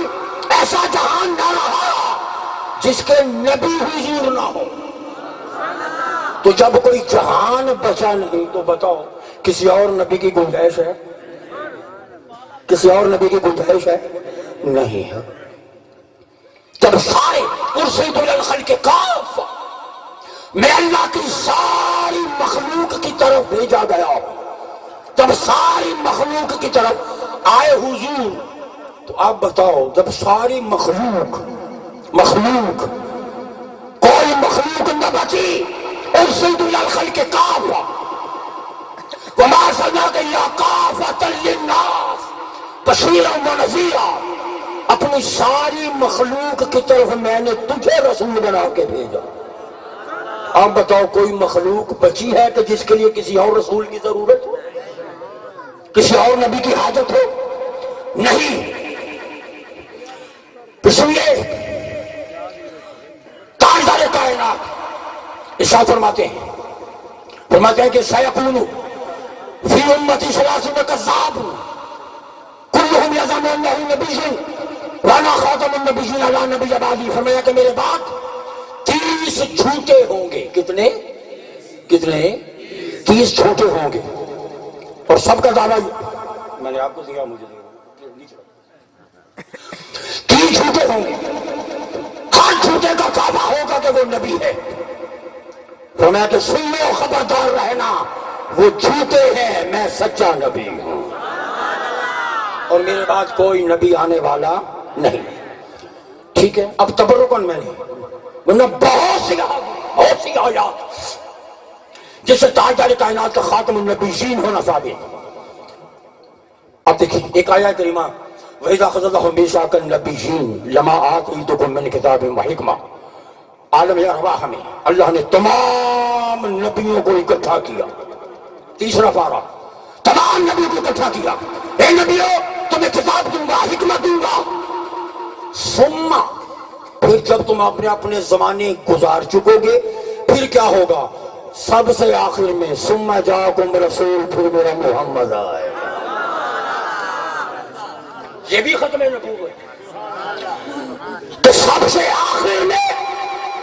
ایسا جہان نہ رہا جس کے نبی حضور نہ ہو. تو جب کوئی جہان بچا نہیں تو بتاؤ کسی اور نبی کی گنجائش ہے؟ کسی اور نبی کی گنجائش ہے؟ نہیں ہے. جب سارے ارسلت الی الخلق کافہ، میں اللہ کی ساری مخلوق کی طرف بھیجا گیا، جب ساری مخلوق کی طرف آئے حضور، تو آپ بتاؤ جب ساری مخلوق کوئی مخلوق نہ بچی، ارسلت الی الخلق کافہ وما ارسلناک الا کافۃ للناس بشیرا ونذیرا، اپنی ساری مخلوق کی طرف میں نے تجھے رسول بنا کے بھیجا. آپ بتاؤ کوئی مخلوق بچی ہے کہ جس کے لیے کسی اور رسول کی ضرورت ہو، کسی اور نبی کی حاجت ہو؟ نہیں. سنیے تاجدار کائنات ارشاد فرماتے ہیں کہ سیکون فی امتی ثلاثون کذاب کلہم یزعم انہ نبی وانا خاتم النبیین لا نبی بعدی. فرمایا کہ میرے بعد 30 جھوٹے ہوں گے. کتنے 30 جھوٹے ہوں گے، اور سب کا دعویٰ میں نے آپ کو دیا، مجھے 30 جھوٹے ہوں گے. ہر جھوٹے کا دعویٰ ہوگا کہ وہ نبی ہے. فرمایا کہ سن لو، خبردار رہنا، وہ جھوٹے ہیں، میں سچا نبی ہوں اور میرے بعد کوئی نبی آنے والا نہیں. ٹھیک ہے. اب تبرکن میں نہیں، ورنہ بہت سی آیات جس سے تاجدار کائنات کا خاتم النبیین ہونا ثابت. اب دیکھیں ایک آیت کریمہ وَإِذَا أَخَذَ اللَّهُ مِيثَاقَ النَّبِيِّينَ لَمَا آتَيْتُكُم مِّن كِتَابٍ وَحِكْمَةٍ. عالم ارواح میں اللہ نے تمام نبیوں کو اکٹھا کیا. تیسرا پارہ، تمام نبیوں کو اکٹھا کیا. اے نبیوں، تمہیں کتاب دوں گا، حکمت دوں گا. ثم، پھر جب تم اپنے زمانے گزار چکو گے پھر کیا ہوگا؟ سب سے آخر میں ثم جاءکم رسول، پھر میرا محمد آئے. یہ بھی ختم نبوت. تو سب سے آخر میں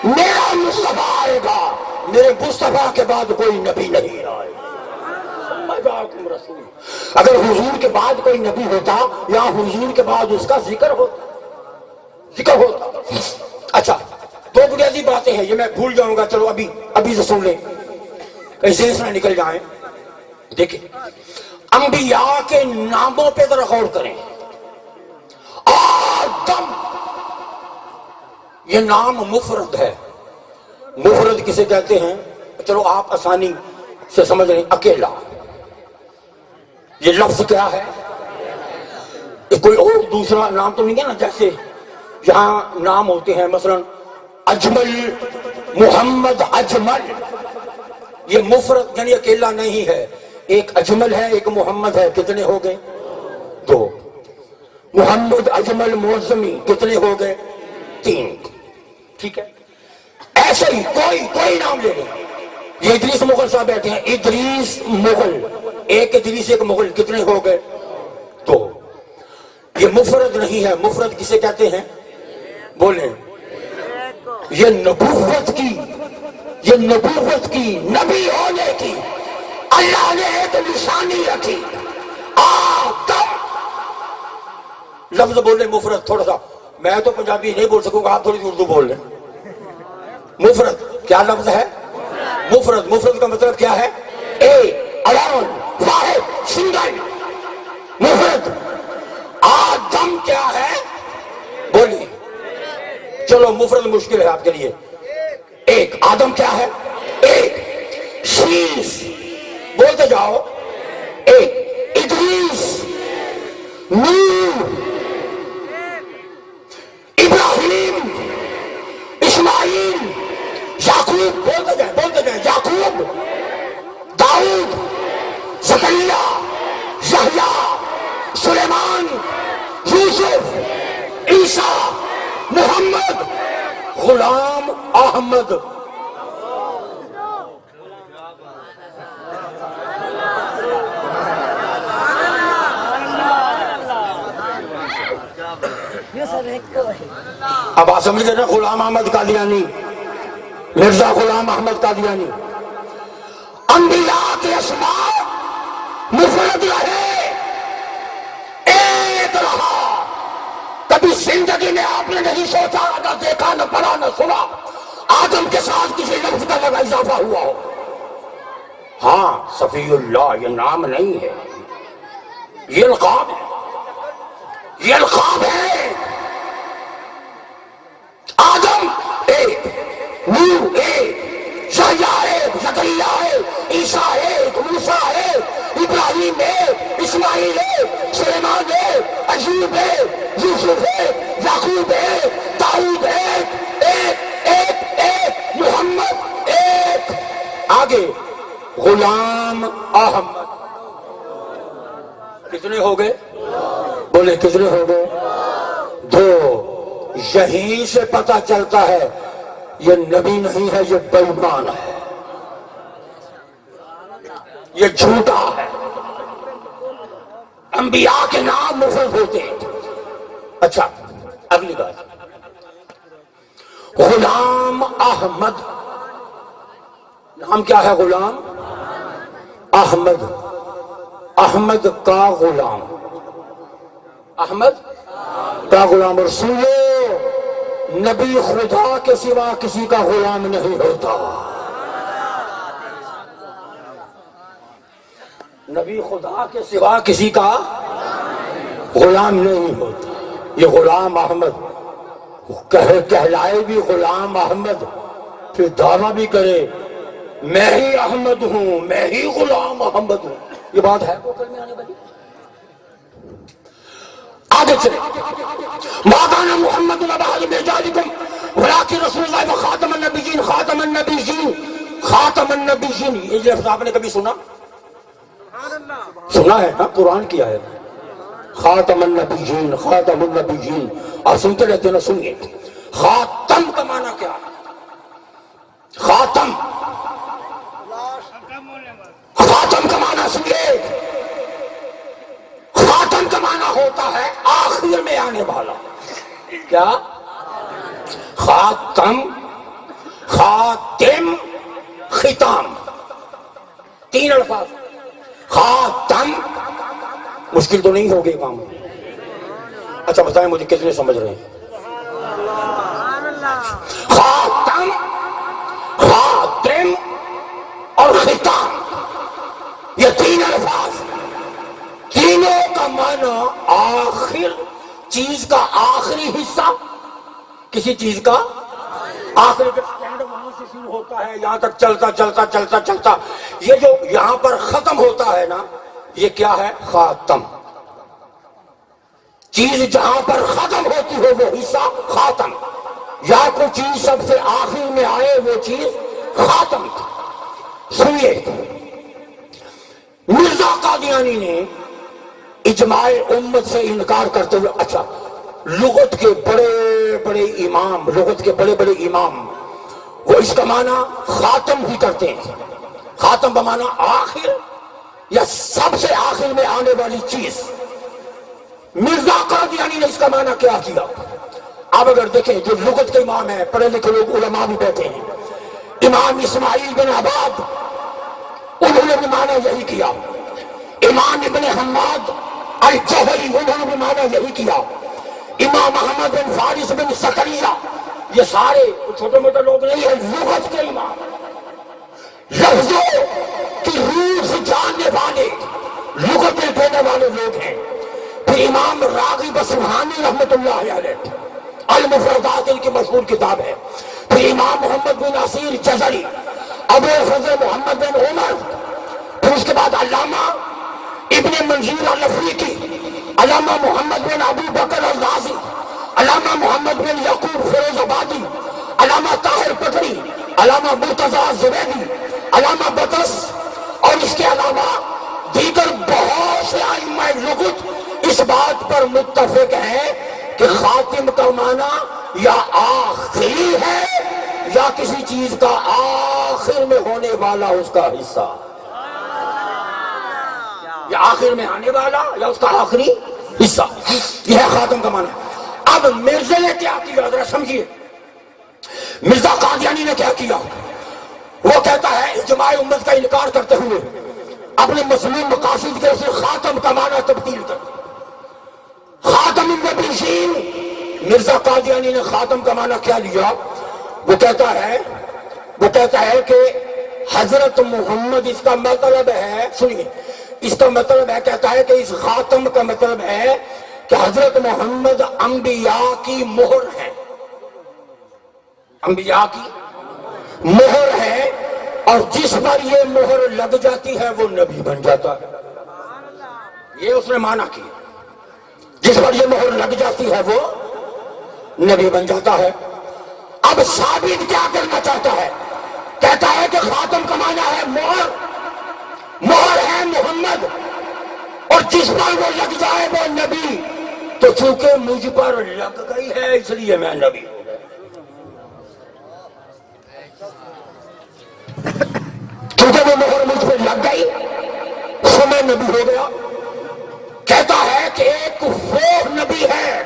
میرا مصطفیٰ آئے گا، میرے مصطفیٰ کے بعد کوئی نبی نہیں آئے. ثم جاءکم رسول. اگر حضور کے بعد کوئی نبی ہوتا یا حضور کے بعد اس کا ذکر ہوتا. اچھا، 2 بنیادی باتیں ہیں، یہ میں بھول جاؤں گا، چلو ابھی سے سن لیں کہیں سے نہ نکل جائیں. دیکھیں انبیاء کے ناموں پہ ذرا غور کریں. آدم، یہ نام مفرد ہے. مفرد کسے کہتے ہیں؟ چلو آپ آسانی سے سمجھ رہے ہیں، اکیلا. یہ لفظ کیا ہے؟ یہ کوئی اور دوسرا نام تو نہیں ہے نا، جیسے یہاں نام ہوتے ہیں مثلا اجمل محمد اجمل، یہ مفرد یعنی اکیلا نہیں ہے، ایک اجمل ہے ایک محمد ہے، کتنے ہو گئے؟ دو۔ محمد اجمل معظمی کتنے ہو گئے؟ 3۔ ٹھیک ہے، ایسے ہی کوئی نام لے لیں، یہ ادریس مغل صاحب بیٹھے ہیں، ادریس مغل، ایک ادریس ایک مغل، کتنے ہو گئے؟ 2۔ یہ مفرد نہیں ہے، مفرد کسے کہتے ہیں؟ بولیں۔ یہ نبوت کی نبی ہونے کی اللہ نے ایک نشانی رکھی۔ آدم، لفظ بولیں مفرد تھوڑا سا، میں تو پنجابی نہیں بول سکوں گا، آپ تھوڑی اردو بول لیں۔ مفرد کیا لفظ ہے؟ مفرد کا مطلب کیا ہے؟ الون، واحد، سنگل، مفرد۔ آدم کیا ہے؟ بولیے، چلو مفرد مشکل ہے آپ کے لیے، ایک۔ آدم کیا ہے؟ ایک۔ شیش، بولتے جاؤ۔ ایک۔ ادریس، نوح، ابراہیم، اسماعیل، یعقوب، بولتے جائیں۔ یعقوب، داؤد، زکریا، یحییٰ، سلیمان، یوسف، عیسیٰ، محمد، غلام احمد، اب آپ سمجھ گئے نا؟ غلام احمد قادیانی، مرزا غلام احمد قادیانی۔ انبیاء کے اسماء مفرد رہے، ایک رہا۔ کبھی زندگی میں آپ نے نہیں سوچا، نہ دیکھا، نہ پڑھا، نہ سنا آدم کے ساتھ کسی لفظ کا لگا اضافہ ہوا ہو۔ ہاں، صفی اللہ یہ نام نہیں ہے، یہ القاب ہے، یہ القاب ہے۔ آدم ایک، نوح ایک، یحییٰ ایک، زکریا ایک، عیسیٰ ایک، موسیٰ ایک، ابراہیم ایک، اسماعیل ایک، سلیمان ایک، ایوب ایک، یوسف ایک، یعقوب ایک، داؤد ایک، ایک، محمد ایک۔ آگے غلام احمد، کتنے ہو گئے؟ بولے کتنے ہو گئے؟ 2۔ یہیں سے پتہ چلتا ہے یہ نبی نہیں ہے، یہ بے ایمان ہے، یہ جھوٹا ہے۔ انبیاء کے نام مفرد ہوتے ہیں۔ اچھا، اگلی بات، غلام احمد، نام کیا ہے؟ غلام احمد، احمد کا غلام، احمد کا غلام۔ اور سن لو، نبی خدا کے سوا کسی کا غلام نہیں ہوتا۔ نبی خدا کے سوا کسی کا غلام نہیں ہوتا۔ یہ غلام احمد کہلائے بھی غلام احمد، پھر دعویٰ بھی کرے میں ہی احمد ہوں، میں ہی غلام احمد ہوں۔ یہ بات ہے بوتل میں آنے والی؟ آگے چلے، ما کان محمد ابا احد من رجالکم ولکن رسول اللہ وخاتم النبیین، خاتم النبیین، خاتم النبیین۔ یہ لفظ آپ نے کبھی سنا ہے نا؟ قرآن کی آیت ہے۔ خاتم النبیین، خاتم النبیین۔ آپ سنتے رہتے نا، سنیے۔ خاتم کا معنی کیا ہے؟ خاتم، خاتم کا معنی سنیے، خاتم کا معنی ہوتا ہے آخر میں آنے والا۔ کیا؟ خاتم، خاتم، ختام، 3 الفاظ۔ خاتم۔ مشکل تو نہیں ہوگی کام؟ اچھا بتائیں مجھے کتنے سمجھ رہے ہیں؟ خاتم، خاتم اور ختام، یہ 3 الفاظ، تینوں کا معنی آخر، چیز کا آخری حصہ، کسی چیز کا آخری وہاں سے شروع ہوتا ہے یہاں تک چلتا چلتا چلتا چلتا، یہ جو یہاں پر ختم ہوتا ہے نا، یہ کیا ہے؟ خاتم۔ چیز جہاں پر ختم ہوتی ہو وہ حصہ خاتم۔ یا کوئی چیز سب سے آخر میں آئے وہ چیز خاتم تھی۔ سنیے، مرزا قادیانی نے اجماع امت سے انکار کرتے ہوئے، اچھا لغت کے بڑے بڑے امام وہ اس کا معنی خاتم ہی کرتے ہیں، خاتم بمعنی آخر یا سب سے آخر میں آنے والی چیز۔ مرزا قادیانی نے اس کا معنی کیا کیا؟ اب اگر دیکھیں جو لغت کے امام ہیں، پڑھے لکھے لوگ علماء بھی بیٹھے ہیں، امام اسماعیل بن عباد انہوں نے بھی معنی یہی کیا، امام ابن حماد الجوہری انہوں نے بھی معنی یہی کیا، امام احمد بن فارس بن زکریا، یہ سارے چھوٹے موٹے لوگ نہیں ہیں، لغت کے امام، لفظوں کی روح سے جاننے والے، لغتیں دینے والے لوگ ہیں۔ پھر امام راغب اصفہانی رحمۃ اللہ علیہ، المفردات ان کی مشہور کتاب ہے۔ پھر امام محمد بن نصیر جزری، ابو الفضل محمد بن عمر، پھر اس کے بعد علامہ ابن منظور الافریقی، علامہ محمد بن ابو بکر الرازی، علامہ محمد بن یعقوب فیروز آبادی، علامہ طاہر پٹنی، علامہ مرتضیٰ زبیدی، علامہ بطس، اور اس کے علاوہ دیگر بہت سے ائمہ لغت اس بات پر متفق ہیں کہ خاتم کا معنی یا آخری ہے یا کسی چیز کا آخر میں ہونے والا اس کا حصہ، یا آخر میں آنے والا یا اس کا آخری حصہ، یہ ہے خاتم کا معنی۔ اب مرزا نے کیا کیا ذرا سمجھیے، مرزا قادیانی نے کیا کیا؟ وہ کہتا ہے اجماع امت کا انکار کرتے ہوئے اپنے مظلوم مقاصد کے اسے خاتم کا معنی تبدیل کر دیا۔ خاتم النبیین، مرزا قادیانی نے خاتم کا معنی کیا لیا؟ وہ کہتا ہے کہ حضرت محمد، اس کا مطلب ہے، سنیے اس کا مطلب ہے، کہتا ہے کہ اس خاتم کا مطلب ہے کہ حضرت محمد انبیاء کی مہر ہے، انبیاء کی مہر ہے، اور جس پر یہ مہر لگ جاتی ہے وہ نبی بن جاتا ہے۔ یہ اس نے معنی کیا، جس پر یہ مہر لگ جاتی ہے وہ نبی بن جاتا ہے۔ اب ثابت کیا کرنا چاہتا ہے؟ کہتا ہے کہ خاتم کا معنی ہے مہر، مہر ہے محمد، اور جس پر وہ لگ جائے وہ نبی، تو چونکہ مجھ پر لگ گئی ہے اس لیے میں نبی ہوں۔ چونکہ وہ مہر مجھ پہ لگ گئی تو میں نبی ہو گیا۔ کہتا ہے کہ ایک وہ نبی ہے،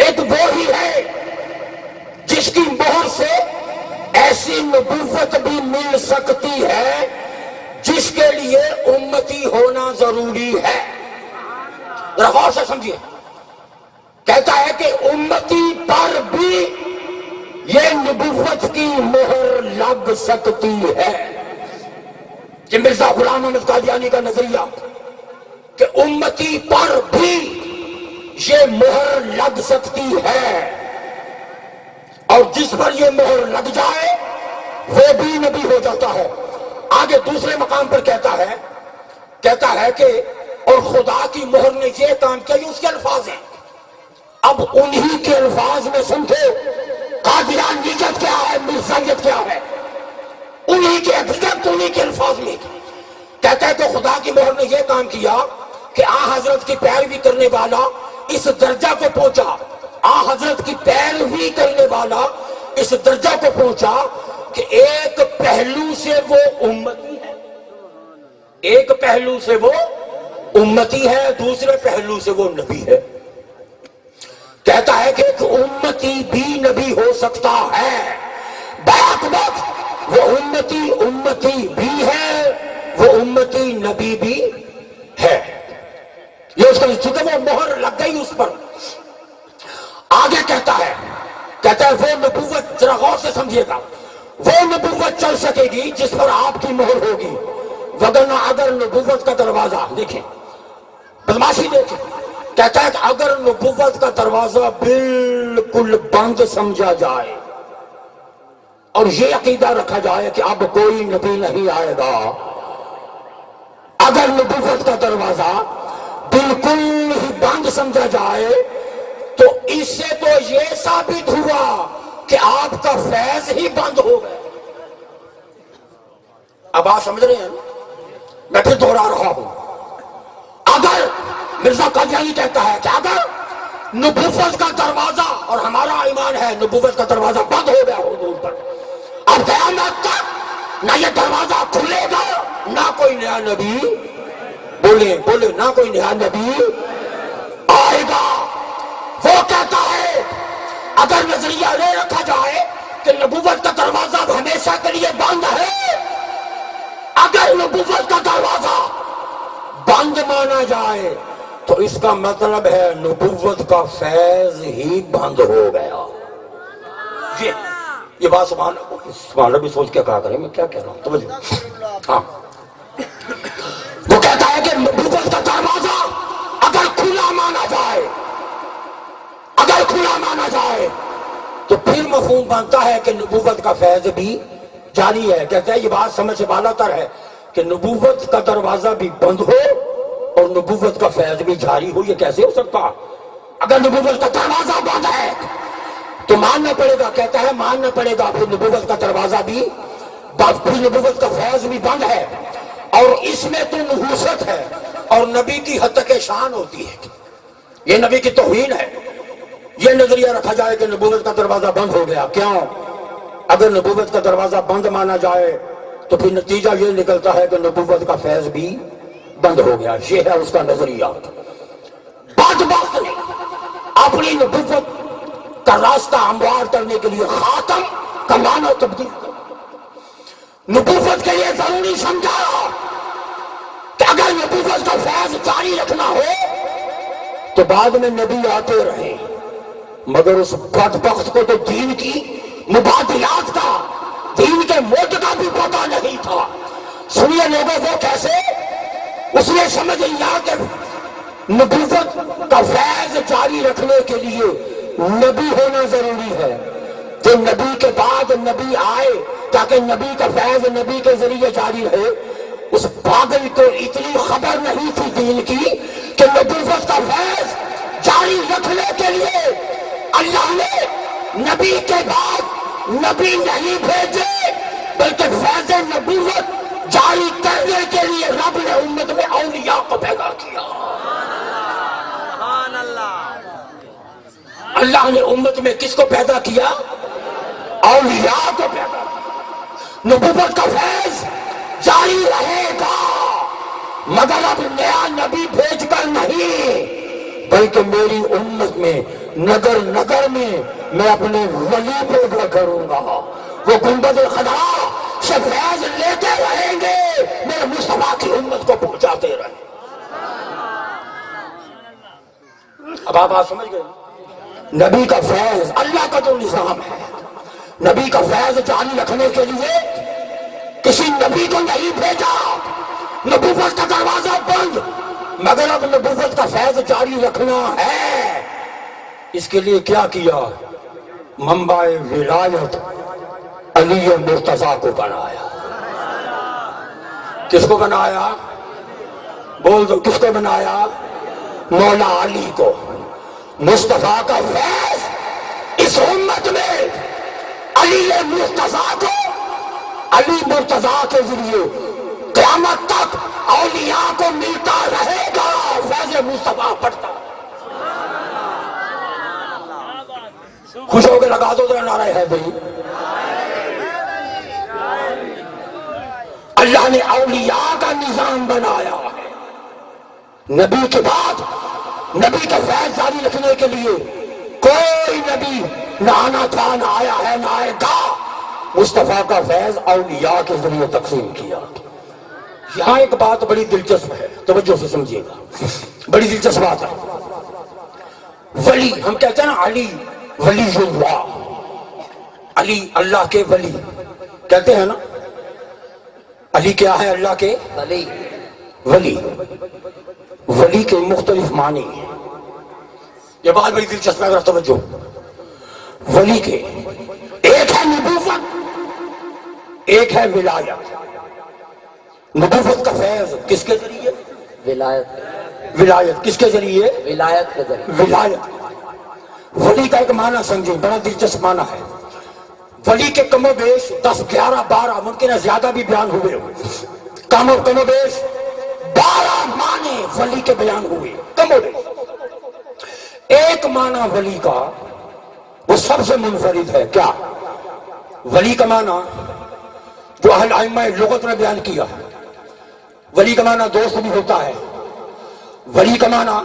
ایک وہی ہے جس کی مہر سے ایسی نبوت بھی مل سکتی ہے جس کے لیے امتی ہونا ضروری ہے۔ ذرا غور سے سمجھیے، کہتا ہے کہ امتی پر بھی یہ نبوت کی مہر لگ سکتی ہے۔ کہ مرزا غلام احمد قادیانی کا نظریہ کہ امتی پر بھی یہ مہر لگ سکتی ہے، اور جس پر یہ مہر لگ جائے وہ بھی نبی ہو جاتا ہے۔ آگے دوسرے مقام پر کہتا ہے کہ اور خدا کی مہر نے یہ کام کیا، یہ اس کے الفاظ ہیں۔ اب انہی کے الفاظ میں سمجھو قادیانیت کیا ہے، مرزائیت کیا ہے، انہی کے حقیقت، انہی کے الفاظ میں کہتا ہے کہ خدا کی مہر نے یہ کام کیا کہ آن حضرت کی پیروی کرنے والا اس درجہ کو پہنچا، آن حضرت کی پیروی کرنے والا اس درجہ کو پہنچا کہ ایک پہلو سے وہ امتی ہے، ایک پہلو سے وہ امتی ہے، دوسرے پہلو سے وہ نبی ہے۔ کہتا ہے کہ ایک امتی بھی نبی ہو سکتا ہے، بیک وقت وہ امتی بھی ہے، وہ امتی نبی بھی ہے۔ یہ اس کا چونکہ وہ مہر لگ گئی اس پر۔ آگے کہتا ہے وہ نبوت، ذرا غور سے سمجھیے گا، وہ نبوت چل سکے گی جس پر آپ کی مہر ہوگی، وگرنہ اگر نبوت کا دروازہ، دیکھیں بدماشی دیکھیں، کہتا ہے کہ اگر نبوت کا دروازہ بالکل بند سمجھا جائے اور یہ عقیدہ رکھا جائے کہ اب کوئی نبی نہیں آئے گا، اگر نبوت کا دروازہ بالکل ہی بند سمجھا جائے تو اس سے تو یہ ثابت ہوا کہ آپ کا فیض ہی بند ہو گیا۔ اب آپ سمجھ رہے ہیں؟ میں پھر دوہرا رہا ہوں، اگر مرزا قادیانی کہتا ہے کہ اگر نبوت کا دروازہ، اور ہمارا ایمان ہے نبوت کا دروازہ بند ہو گیا حضور پر، اب قیامت تک نہ یہ دروازہ کھلے گا، نہ کوئی نیا نبی، بولے نہ کوئی نیا نبی آئے گا۔ وہ کہتا ہے اگر نظریہ یہ رکھا جائے کہ نبوت کا دروازہ ہمیشہ کے لیے بند ہے، اگر نبوت کا دروازہ بند مانا جائے تو اس کا مطلب ہے نبوت کا فیض ہی بند ہو گیا۔ یہ بات سبحان اللہ بھی سوچ کے کہا کریں، میں کیا کہہ رہا ہوں توجہ۔ ہاں، وہ کہتا ہے کہ نبوت کا دروازہ اگر کھلا مانا جائے تو پھر مفہوم بنتا ہے کہ نبوت کا فیض بھی جاری ہے۔ کہتا ہے یہ بات سمجھ سے بالا تر ہے کہ نبوت کا دروازہ بھی بند ہو اور نبوت کا فیض بھی جاری ہو، یہ کیسے ہو سکتا؟ اگر نبوت کا دروازہ بند ہے تو ماننا پڑے گا، کہتا ہے ماننا پڑے گا پھر نبوت کا دروازہ بھی بند، پھر نبوت کا فیض بھی بند ہے، اور اس میں تو نحوست ہے اور نبی کی حتک شان ہوتی ہے، یہ نبی کی توہین ہے۔ یہ نظریہ رکھا جائے کہ نبوت کا دروازہ بند ہو گیا، کیوں؟ اگر نبوت کا دروازہ بند مانا جائے تو پھر نتیجہ یہ نکلتا ہے کہ نبوت کا فیض بھی بند ہو گیا۔ یہ ہے اس کا نظریہ۔ بدبخت نے اپنی نبوت کا راستہ ہموار کرنے کے لیے خاتم کا معنی تبدیل کر، نبوت کے لیے ضروری سمجھا کہ اگر نبوت کا فیض جاری رکھنا ہو تو بعد میں نبی آتے رہے، مگر اس بدبخت کو تو دین کی مبادلات کا، دین کے موت کا بھی پتہ نہیں تھا۔ سنیے لوگوں، وہ کیسے؟ اس نے سمجھ لیا کہ نبوت کا فیض جاری رکھنے کے لیے نبی ہونا ضروری ہے، تو نبی کے بعد نبی آئے تاکہ نبی کا فیض نبی کے ذریعے جاری رہے۔ اس پاگل کو اتنی خبر نہیں تھی دین کی کہ نبوت کا فیض جاری رکھنے کے لیے اللہ نے نبی کے بعد نبی نہیں بھیجے، بلکہ فیض نبوت جاری کرنے کے لیے رب نے امت میں اولیاء کو پیدا کیا۔ اللہ نے امت میں کس کو پیدا کیا؟ اولیاء کو پیدا کیا۔ نبوت کا فیض جاری رہے گا، مگر اب نیا نبی بھیج کر نہیں، بلکہ میری امت میں نگر نگر میں اپنے ولی پیدا کروں گا، وہ گنبد خدا سے فیض لیتے رہیں گے، میرے مصطفیٰ کی امت کو پہنچاتے رہیں۔ اب آپ بات سمجھ گئے؟ نبی کا فیض اللہ کا جو نظام ہے، نبی کا فیض جاری رکھنے کے لیے کسی نبی کو نہیں بھیجا، نبوت کا دروازہ بند، مگر اب نبوت کا فیض جاری رکھنا ہے، اس کے لیے کیا کیا؟ منبع ولایت علی مرتضیٰ کو بنایا۔ کس کو بنایا؟ بول دو، کس کو بنایا؟ مولا علی کو۔ مصطفیٰ کا فیض اس امت میں علی مرتضیٰ کو، علی مرتضیٰ کے ذریعے قیامت تک اولیاء کو ملتا رہے گا، فیض مصطفیٰ بڑھتا۔ خوش ہو کے لگا دو ذرا نعرہ حیدری۔ اللہ نے اولیاء کا نظام بنایا ہے، نبی کے بعد نبی کا فیض جاری رکھنے کے لیے کوئی نبی نہ آنا تھا، نہ آیا ہے، نہ آئے گا۔ مصطفیٰ کا فیض اولیاء کے ذریعے تقسیم کیا۔ یہاں ایک بات بڑی دلچسپ ہے، توجہ سے سمجھیے گا، بڑی دلچسپ بات ہے۔ ولی، ہم کہتے ہیں نا علی ولی اللہ، علی اللہ کے ولی کہتے ہیں نا، علی کیا ہے؟ اللہ کے ولی۔ ولی، ولی کے مختلف معنی ہیں، یہ بات بڑی دلچسپ ہے، اگر توجہ۔ ولی کے ایک ہے نبوت، ایک ہے ولایت۔ نبوت کا فیض کس کے ذریعے؟ ولایت۔ ولایت کس کے ذریعے؟ ولایت کے ذریعے۔ ولایت۔ ولی کا ایک معنی سمجھیں، بڑا دلچسپ معنی ہے۔ ولی کے کم و بیش 10 11 12 ممکن ہے زیادہ بھی بیان ہوئے کم و بیش 12 معنی ولی کے بیان ہوئے کم و بیش۔ ایک معنی ولی کا وہ سب سے منفرد ہے، کیا؟ ولی کا معنی جو اہل ائمہ لغت نے بیان کیا ہے، ولی کا معنی دوست بھی ہوتا ہے، ولی کا معنی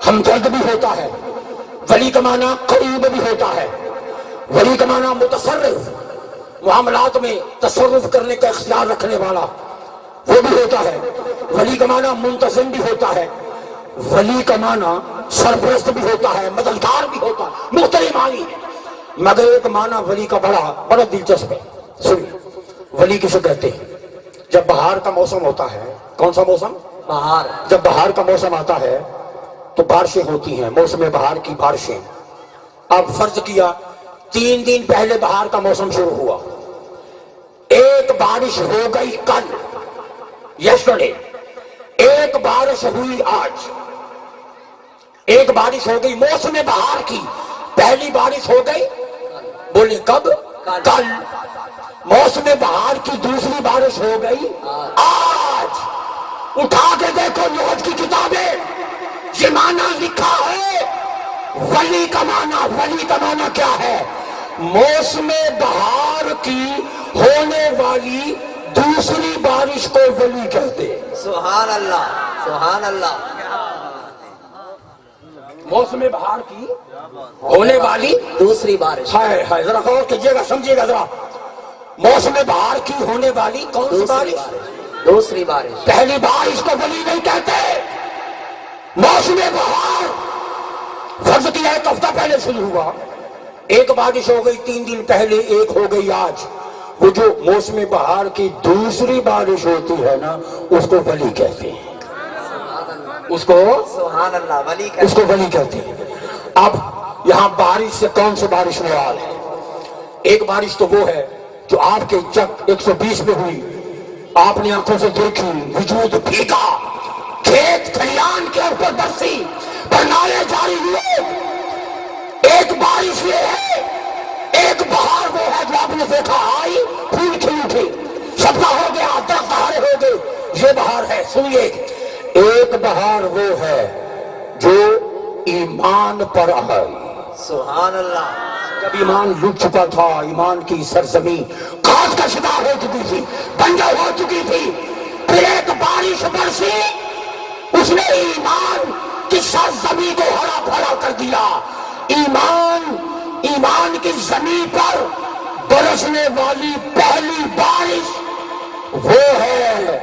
ہمدرد بھی ہوتا ہے، ولی کا معنی قریب بھی ہوتا ہے، ولی کا معنی متصرف، معاملات میں تصرف کرنے کا اختیار رکھنے والا وہ بھی ہوتا ہے، ولی کا معنی منتظم بھی ہوتا ہے، ولی کا معنی سرپرست بھی ہوتا ہے، مددگار بھی ہوتا ہے، مختلف معنی ہے۔ مگر ایک معنی ولی کا بڑا دلچسپ ہے، سنیے۔ ولی کسے کہتے ہیں؟ جب بہار کا موسم ہوتا ہے، کون سا موسم؟ بہار، جب بہار کا موسم آتا ہے تو بارشیں ہوتی ہیں، موسم بہار کی بارشیں۔ اب فرض کیا 3 دن پہلے بہار کا موسم شروع ہوا، ایک بارش ہو گئی کل یسٹرڈے، ایک بارش ہوئی آج، ایک بارش ہو گئی موسم بہار کی، پہلی بارش ہو گئی، بولے کب؟ کل۔ موسم بہار کی دوسری بارش ہو گئی آج۔ اٹھا کے دیکھو لغت کی کتابیں، یہ معنی لکھا ہے ولی کا معنی کیا ہے؟ موسم بہار کی ہونے والی دوسری بارش کو ولی کہتے ہیں۔ سبحان اللہ، سبحان اللہ۔ موسم بہار کی ہونے والی دوسری بارش، ہے ذرا غور کیجیے گا، سمجھیے گا ذرا۔ موسم بہار کی ہونے والی کون سی بارش؟ دوسری بارش۔ پہلی بارش کو ولی نہیں کہتے۔ موسم بہار فرض کیا ایک ہفتہ پہلے شروع ہوا، ایک بارش ہو گئی 3 دن پہلے، ایک ہو گئی آج۔ وہ جو موسم بہار کی دوسری بارش ہوتی ہے نا، اس کو ولی کہتے ہیں، اس کو سبحان اللہ، ولی کا اس کو ولی کہتے ہیں۔ اب یہاں بارش سے کون سی بارش مراد ہے؟ ایک بارش تو وہ ہے جو آپ کے چک 120 میں ہوئی، آپ نے آنکھوں سے دیکھی، وجود بھیگا، کھیت کھلیان کے اوپر برسی، پرنالے جاری ہوئے۔ ایک بارش یہ ہے، ایک بہار وہ ہے جو آپ نے دیکھا آئی، پھول کھل اٹھے، سب کا ہو گیا، درخت ہرے ہو گئے، یہ بہار ہے۔ سنیے، ایک بہار وہ ہے جو ایمان پر آئی۔ سبحان اللہ۔ جب ایمان لٹ چکا تھا، ایمان کی سرزمین قحط کا شکار ہو چکی تھی، بنجر ہو چکی تھی، پھر ایک بارش برسی، اس نے ایمان کی سرزمین کو ہرا بھرا کر دیا۔ ایمان کی زمین پر برسنے والی پہلی بارش وہ ہے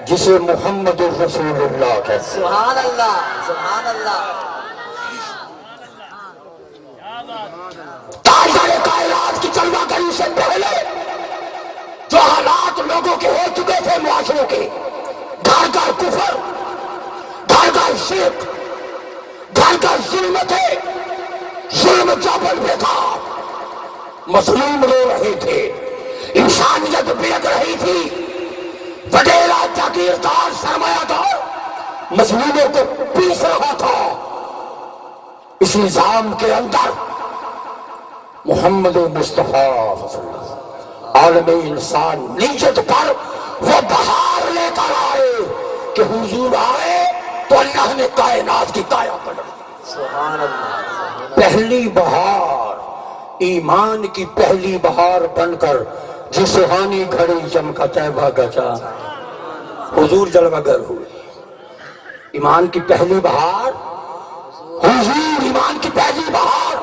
جسے محمد رسول اللہ کہتے ہیں۔ سبحان اللہ، سبحان اللہ۔ تاجر کائنات کی جلوہ گری سے پہلے جو حالات لوگوں کے ہو چکے تھے، معاشروں کے، گھر گھر کفر، گھر گھر شرک، گھر گھر ظلم تھے، ظلم جبر پہ تھا، مظلوم رو رہے تھے، انسانیت بلک رہی تھی، وڈیرا جاگیردار سرمایہ دار مظلوموں کو پیس رہا تھا۔ اس نظام کے اندر محمد مصطفیٰ عالم انسان نیت پر وہ بہار لے کر آئے کہ حضور آئے تو اللہ نے کائنات کی کایا پلٹ دی۔ سبحان اللہ۔ پہلی بہار، ایمان کی پہلی بہار بن کر جو سہانی گھڑی چمکا طیبہ گچا، حضور جلوہ گر ہوئے۔ ایمان کی پہلی بہار، حضور ایمان کی پہلی بہار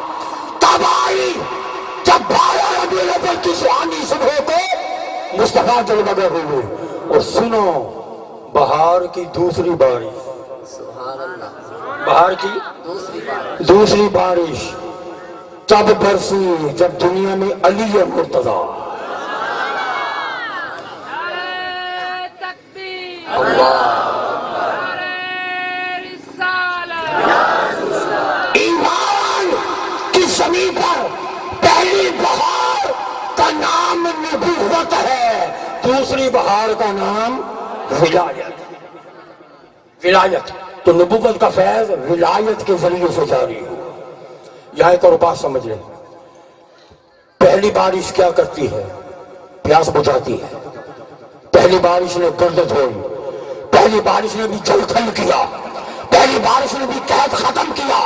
تب آئی جب 12 ربیع الاول کی سہانی صبح کو مصطفیٰ جلوہ گر ہوئے۔ اور سنو، بہار کی دوسری بارش، سبحان اللہ، بہار کی دوسری بارش، دوسری بارش تب برسی جب دنیا میں علی مرتضیٰ، ایمان کی زمین پر پہلی بہار کا نام نبوت ہے، دوسری بہار کا نام ولایت۔ ولایت تو نبوت کا فیض ولایت کے ذریعے سے جاری ہو۔ یہاں ایک اور بات سمجھ لیں، پہلی بارش کیا کرتی ہے؟ پیاس بجھاتی ہے. پہلی بارش نے گرد دھوئی، پہلی بارش نے بھی جل تھل کیا، پہلی بارش نے بھی قحط ختم کیا،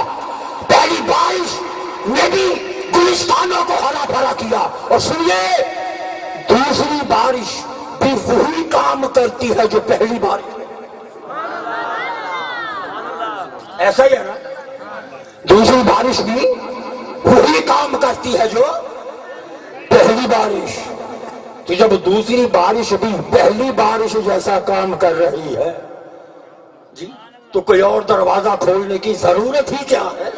پہلی بارش نے بھی گلستانوں کو ہرا بھرا کیا. اور سنیے، دوسری بارش بھی وہی کام کرتی ہے جو پہلی بارش. ایسا ہی ہے نا؟ دوسری بارش بھی وہی کام کرتی ہے جو پہلی بارش. تو جب دوسری بارش بھی پہلی بارش جیسا کام کر رہی ہے جی، تو کوئی اور دروازہ کھولنے کی ضرورت ہی کیا ہے؟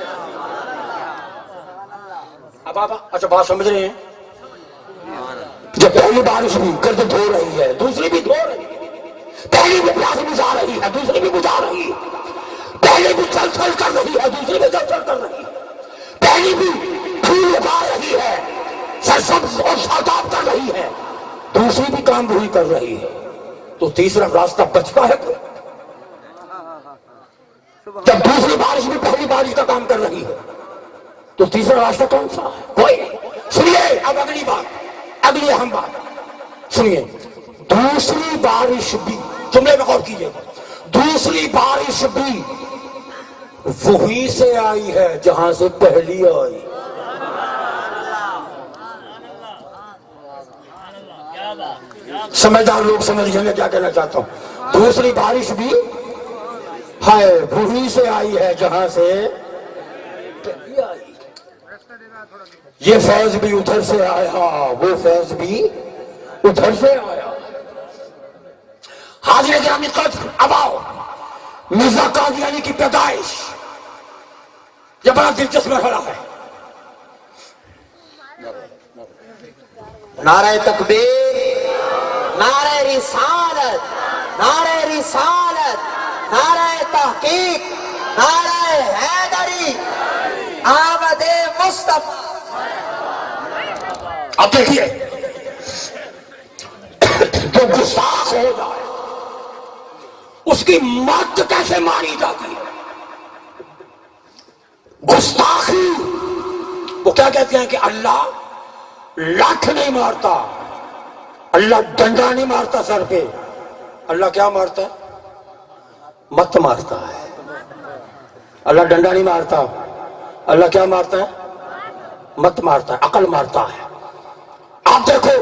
اب آپ اچھا بات سمجھ رہے ہیں؟ جب پہلی بارش بھی گرد دھو رہی ہے، دوسری بھی دھو رہی ہے. پہلی بھی پیاس بجھا رہی ہے، دوسری بھی بجھا رہی ہے. پہلی بھی چل چل کر رہی ہے، دوسری بھی چل چل کر رہی ہے. پہلی بھی پھول اگا رہی ہے، سرسبز اور شاداب کر رہی ہے، دوسری بھی کام وہی کر رہی ہے. تو تیسرا راستہ بچتا ہے کوئی؟ جب دوسری بارش بھی پہلی بارش کا کام کر رہی ہے تو تیسرا راستہ کون سا ہے؟ کوئی نہیں. سنیے اب اگلی بات، اگلی اہم بات سنیے. دوسری بارش بھی، جملے میں غور کیجیے، دوسری بارش بھی وہی سے آئی ہے جہاں سے پہلی آئی. سمجھدار لوگ سمجھ گئے میں کیا کہنا چاہتا ہوں. دوسری بارش بھی ہے وہی سے آئی ہے جہاں سے پہلی آئی. یہ فیض بھی ادھر سے آیا، وہ فیض بھی ادھر سے آیا. حاضر گرامی قدر، اب آؤ مرزا قادیانی کی پیدائش. یہ بڑا دلچسپ مرحلہ ہے. نعرہ تکبیر، نعرہ رسالت، نعرہ رسالت، نعرہ تحقیق، نعرہ حیدری، آمد مصطفیٰ. اب دیکھیے، جو گستاخ ہو جائے اس کی مت کیسے ماری جاتی ہے؟ گستاخی وہ کیا کہتے ہیں کہ اللہ لاٹھ نہیں مارتا، اللہ ڈنڈا نہیں مارتا سر پہ. اللہ کیا مارتا ہے؟ مت مارتا ہے. اللہ ڈنڈا نہیں مارتا، اللہ کیا مارتا ہے؟ مت مارتا ہے، عقل مارتا ہے. آپ دیکھو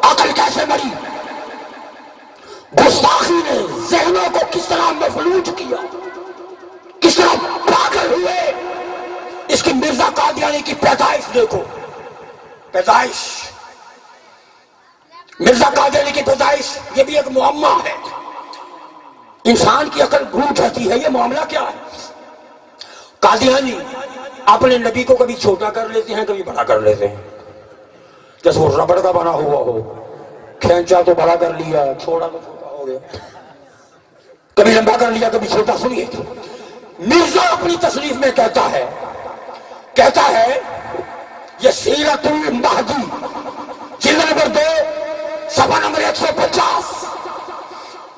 عقل کیسے مری. گستاخی نے ذہنوں کو کس طرح مفلوج کیا، کس طرح پاگل ہوئے. اس کی مرزا قادیانی کی پیدائش دیکھو. پیدائش، مرزا قادیانی کی پیدائش یہ بھی ایک معمہ ہے. انسان کی عقل گھوم جاتی ہے، یہ معاملہ کیا ہے؟ قادیانی اپنے نبی کو کبھی چھوٹا کر لیتے ہیں، کبھی بڑا کر لیتے ہیں. جیسے وہ ربڑ کا بنا ہوا ہو، کھینچا تو بڑا کر لیا، چھوڑا تو چھوٹا ہو گیا. کبھی لمبا کر لیا، کبھی چھوٹا. سنیے، مرزا اپنی تصریف میں کہتا ہے یہ سیرت المہدی جلد نمبر 2 صفحہ نمبر 150،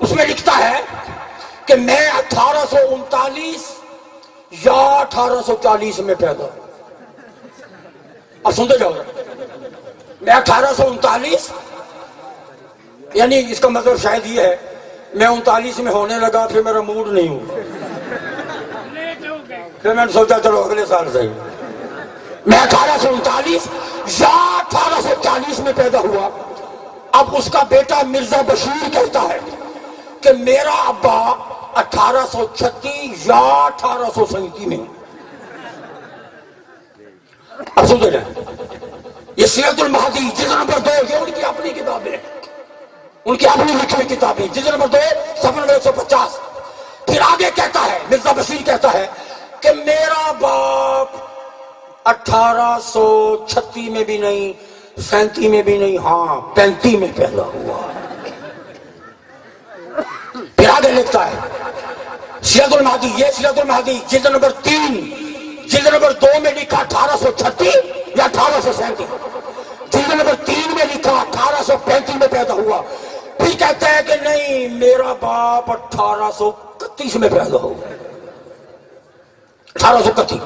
اس میں لکھتا ہے کہ میں 1839 یا 1840 میں پیدا ہوں. اب سنتے جاؤ، میں 1839 یعنی اس کا مطلب شاید یہ ہے میں 39 میں ہونے لگا، پھر میرا موڈ نہیں ہوا، پھر میں نے سوچا چلو اگلے سال صحیح. میں 1839 یا 1840 میں پیدا ہوا. اب اس کا بیٹا مرزا بشیر کہتا ہے کہ میرا ابا 1836 یا 1837 میں. اب سنتے جائیں، یہ سیرت المہدی جلد نمبر 2، یہ ان کی اپنی کتابیں، ان کی اپنی لکھی ہوئی کتابیں، جلد نمبر 2 صفحہ نمبر 150. پھر آگے کہتا ہے، مرزا بشیر کہتا ہے کہ میرا باپ 1836 میں بھی نہیں، 37 میں بھی نہیں، ہاں 35 میں پیدا ہوا. پھر آگے لکھتا ہے سیرت المہدی، یہ سیرت المہدی جلد نمبر 3 جلد نمبر 2 میں لکھا 1836 یا 1837، جلد نمبر 3 میں لکھا 1835 میں پیدا ہوا. پھر کہتا ہے کہ نہیں میرا باپ 1831 میں پیدا ہوا، 1831.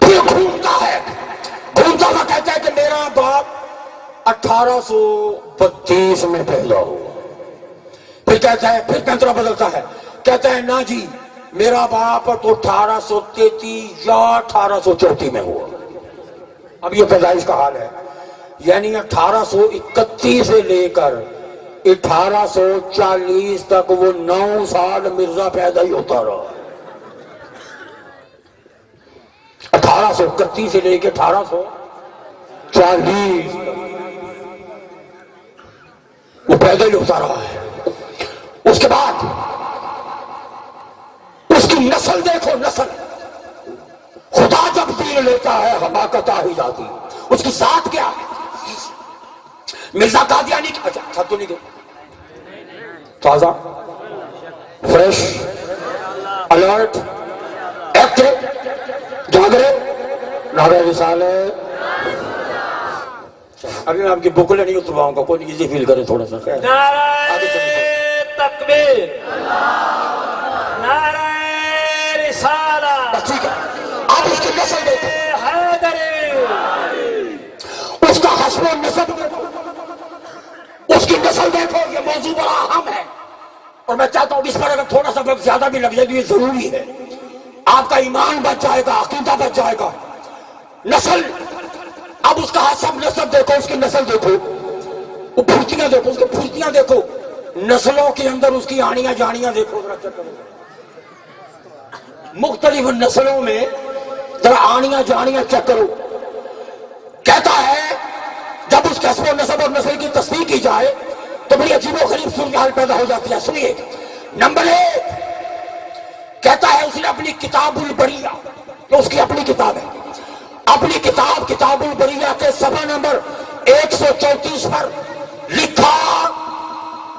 پھر گھومتا دفعہ کہتا ہے کہ میرا باپ 1832 میں پیدا ہوا، پھر کہتا ہے، پھر پینترا بدلتا ہے، کہتا ہے نا جی میرا باپ تو 1833 یا 1834 میں ہوا۔ اب یہ پیدائش کا حال ہے، یعنی 1831 سے لے کر 1840 تک وہ 9 سال مرزا پیدا ہی ہوتا رہا۔ 1831 سے لے کے 1840 وہ پیدا ہی ہوتا رہا ہے۔ اس کے بعد اس کی نسل دیکھو، نسل خدا جب دین لیتا ہے حماقت آ ہی جاتی، اس کی ذات کیا ہے؟ مرزا قادیانی کی، اچھا تو نہیں گئے، تازہ، فریش، الرٹ، ایکٹیو، جاگرے، نعرہ رسالت۔ ابھی میں آپ کی بکلے نہیں اترواؤں گا، کوئی ایزی فیل کرے تھوڑا سا۔ نعرہ تکبیر، نعرہ رسالت، ٹھیک ہے، آپ اس کی نسل دیکھو، حیدری، اس کا حسب و نسب دیکھو، اس کی نسل دیکھو۔ یہ موضوع بڑا اہم ہے اور میں چاہتا ہوں اس پر اگر تھوڑا سا وقت زیادہ بھی لگ جائے تو یہ ضروری ہے۔ آپ کا ایمان بچ جائے گا، عقیدہ بچ جائے گا۔ نسل، اب اس کا حسب نسب دیکھو، اس کی نسل دیکھو، وہ پھرتیاں دیکھو، اس کی پھرتیاں دیکھو، نسلوں کے اندر اس کی آنیاں جانیاں دیکھو، ذرا چیک کرو۔ مختلف نسلوں میں ذرا آنیاں جانیاں چیک کرو۔ کہتا ہے جب اس حسب و نسب اور نسل کی تصدیق کی جائے تو بڑی عجیب و غریب صورتحال پیدا ہو جاتی ہے۔ سنیے، نمبر 1 کہتا ہے اس نے اپنی کتاب البریہ، جو اس کی اپنی کتاب ہے، اپنی کتاب کتاب البریہ کے صفحہ نمبر 134 پر لکھا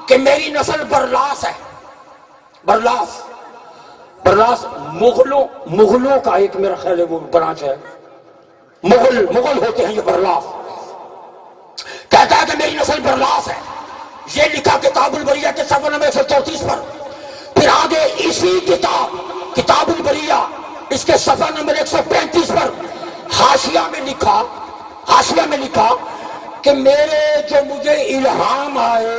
کہ میری نسل برلاس ہے۔ برلاس، برلاس مغلوں کا ایک میرا خیال ہے وہ برانچ ہے، مغل ہوتے ہیں یہ برلاس۔ کہتا ہے کہ میری نسل برلاس ہے، یہ لکھا کتاب البریہ کے صفحہ نمبر 134 پر۔ پھر آگے اسی کتاب البریہ اس کے صفحہ نمبر 135 پر حاشیہ میں لکھا کہ میرے جو مجھے الہام آئے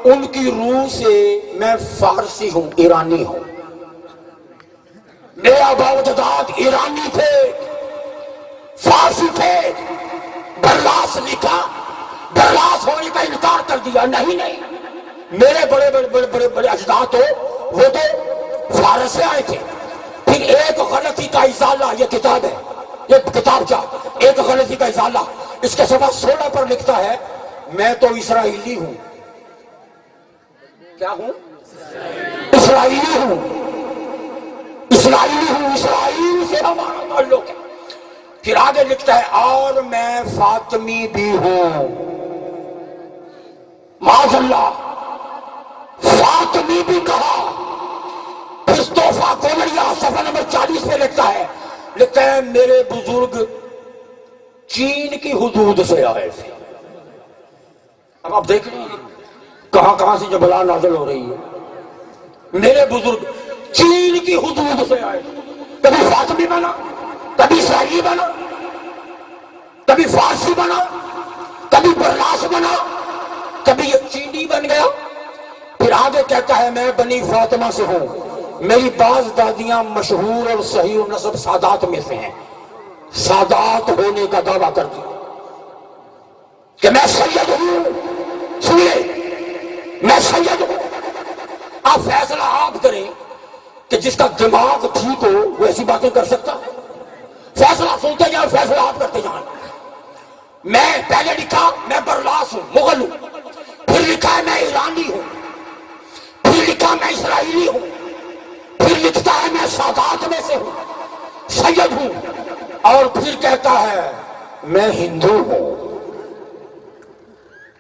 ان کی روح سے میں فارسی ہوں، ایرانی ہوں، میرے آباء و اجداد ایرانی تھے، فارسی تھے۔ برلاس لکھا، برلاس ہونے کا انکار کر دیا، نہیں میرے بڑے اجداد تو وہ تو فارس سے آئے تھے۔ پھر ایک غلطی کا ازالہ، یہ کتاب ہے، یہ کتاب کیا، ایک غلطی کا ازالہ، اس کے صفحہ 16 پر لکھتا ہے میں تو اسرائیلی ہوں۔ کیا ہوں؟ اسرائیلی ہوں، اسرائیل سے ہمارا تعلق ہے۔ پھر آگے لکھتا ہے اور میں فاطمی بھی ہوں، معاذ اللہ، فاطمی بھی کہا۔ پھر توفہ گولڑیا صفحہ نمبر 40 پہ لکھتا ہے میرے بزرگ چین کی حدود سے آئے تھے۔ اب آپ دیکھ رہے ہیں کہاں سے جب بلا نازل ہو رہی ہے۔ میرے بزرگ چین کی حدود سے آئے تھے، کبھی فاطمی بنا، کبھی اسرائیلی بنا، کبھی فارسی بنا، کبھی برلاس بنا، کبھی یہ چینی بن گیا۔ پھر آگے کہتا ہے میں بنی فاطمہ سے ہوں، میری بعض دادیاں مشہور اور صحیح نسب سادات میں سے ہیں، سادات ہونے کا دعویٰ کرتی کہ میں سید ہوں۔ سنیے، میں سید ہوں۔ آپ فیصلہ آپ کریں کہ جس کا دماغ ٹھیک ہو وہ ایسی باتیں کر سکتا ہے؟ فیصلہ سنتے جائیں، فیصلہ آپ کرتے جائیں۔ میں پہلے لکھا میں برلاس ہوں، مغل ہوں، پھر لکھا ہے میں ایرانی ہوں، پھر لکھا میں اسرائیلی ہوں، پھر لکھتا ہے میں سادات میں سے ہوں، سید ہوں، اور پھر کہتا ہے میں ہندو ہوں۔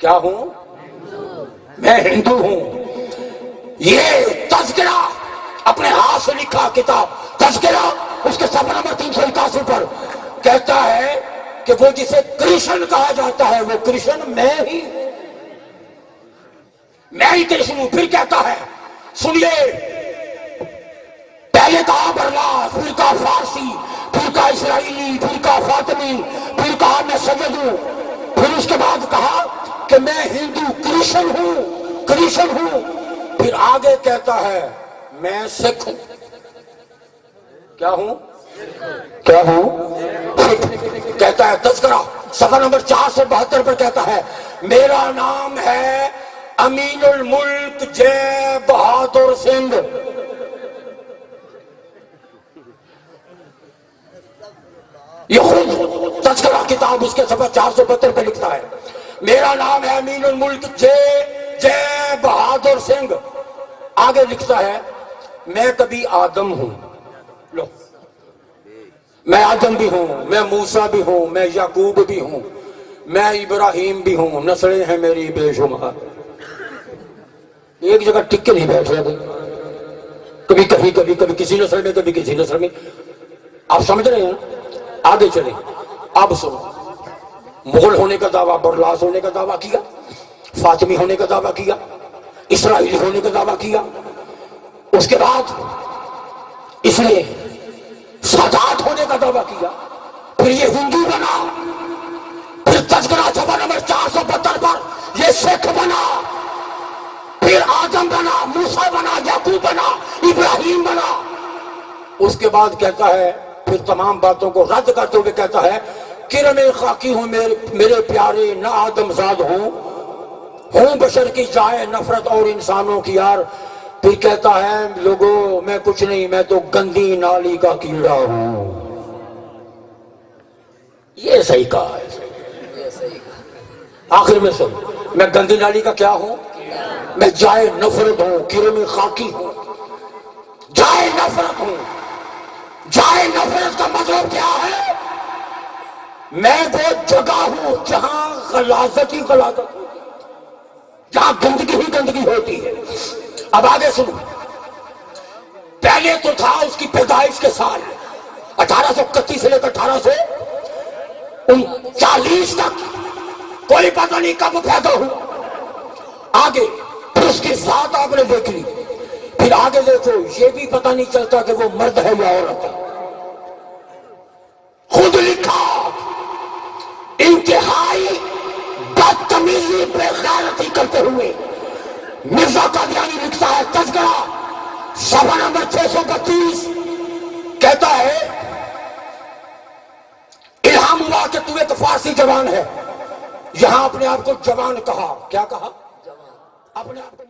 کیا ہوں؟ میں ہندو ہوں۔ یہ تذکرہ اپنے ہاتھ سے لکھا کتاب تذکرہ، اس کے صفحہ نمبر 381 پر کہتا ہے کہ وہ جسے کرشن کہا جاتا ہے وہ کرشن میں ہی کرشن ہوں۔ پھر کہتا ہے سنیے، پہلے کہا برلاس، پھر کہا فارسی، پھر کہا اسرائیلی، پھر کہا فاطمی، پھر کہا میں سید ہوں، پھر اس کے بعد کہا کہ میں ہندو کرسچن ہوں، پھر آگے کہتا ہے میں سکھ ہوں۔ کیا ہوں؟ سکھ۔ کہتا ہے تذکرہ صفحہ نمبر 472 پر کہتا ہے میرا نام ہے امین الملک جے بہادر سنگھ۔ یہ خود تذکرہ کتاب اس کے صفحہ 472 پہ لکھتا ہے میرا نام ہے امین الملک جے بہادر سنگھ۔ آگے لکھتا ہے میں کبھی آدم ہوں، لو میں آدم بھی ہوں، میں موسیٰ بھی ہوں، میں یعقوب بھی ہوں، میں ابراہیم بھی ہوں، نسلیں ہیں میری بے شمار۔ ایک جگہ ٹک کے نہیں بیٹھ رہے، کبھی کہیں کبھی کسی نسل میں، کبھی کسی نسل میں۔ آپ سمجھ رہے ہیں؟ آگے چلیں، اب سنو، مغل ہونے کا دعویٰ، برلاس ہونے کا دعویٰ کیا، فاطمی ہونے کا دعویٰ کیا، اسرائیلی ہونے کا دعویٰ کیا، اس کے بعد اس نے سادات ہونے کا دعویٰ کیا، پھر یہ ہندو بنا، پھر تذکرہ صفحہ نمبر 472 پر یہ سکھ بنا، پھر آدم بنا، موسیٰ بنا، یعقوب بنا، ابراہیم بنا۔ اس کے بعد کہتا ہے، پھر تمام باتوں کو رد کرتے ہوئے کہتا ہے کرم خاکی ہوں میرے پیارے، نہ آدم زاد ہوں بشر کی جائے نفرت اور انسانوں کی یار۔ پھر کہتا ہے لوگوں میں کچھ نہیں، میں تو گندی نالی کا کیڑا ہوں۔ یہ صحیح کہا ہے۔ آخر میں سن، میں گندی نالی کا کیا ہوں؟ میں جائے نفرت ہوں، کرم خاکی ہوں، جائے نفرت ہوں۔ جائے نفرت کا مطلب کیا ہے؟ میں وہ جگہ ہوں جہاں غلاظت ہی غلاظت ہوتی ہے، جہاں گندگی ہی گندگی ہوتی ہے۔ اب آگے سنو، پہلے تو تھا اس کی پیدائش کے سال 1831 سے لے کر 1839 تک، کوئی پتہ نہیں کب پیدا ہوا۔ آگے پھر اس کی ذات آپ نے دیکھ لی، پھر آگے دیکھو یہ بھی پتہ نہیں چلتا کہ وہ مرد ہے یا عورت ہے۔ خود لکھا، انتہائی بدتمیزی بے غیرتی کرتے ہوئے مرزا قادیانی لکھتا ہے تذکرہ صفحہ نمبر 632، کہتا ہے الہام ہوا کہ تو ایک فارسی جوان ہے، یہاں اپنے آپ کو جوان کہا۔ کیا کہا؟ اپنے آپ کو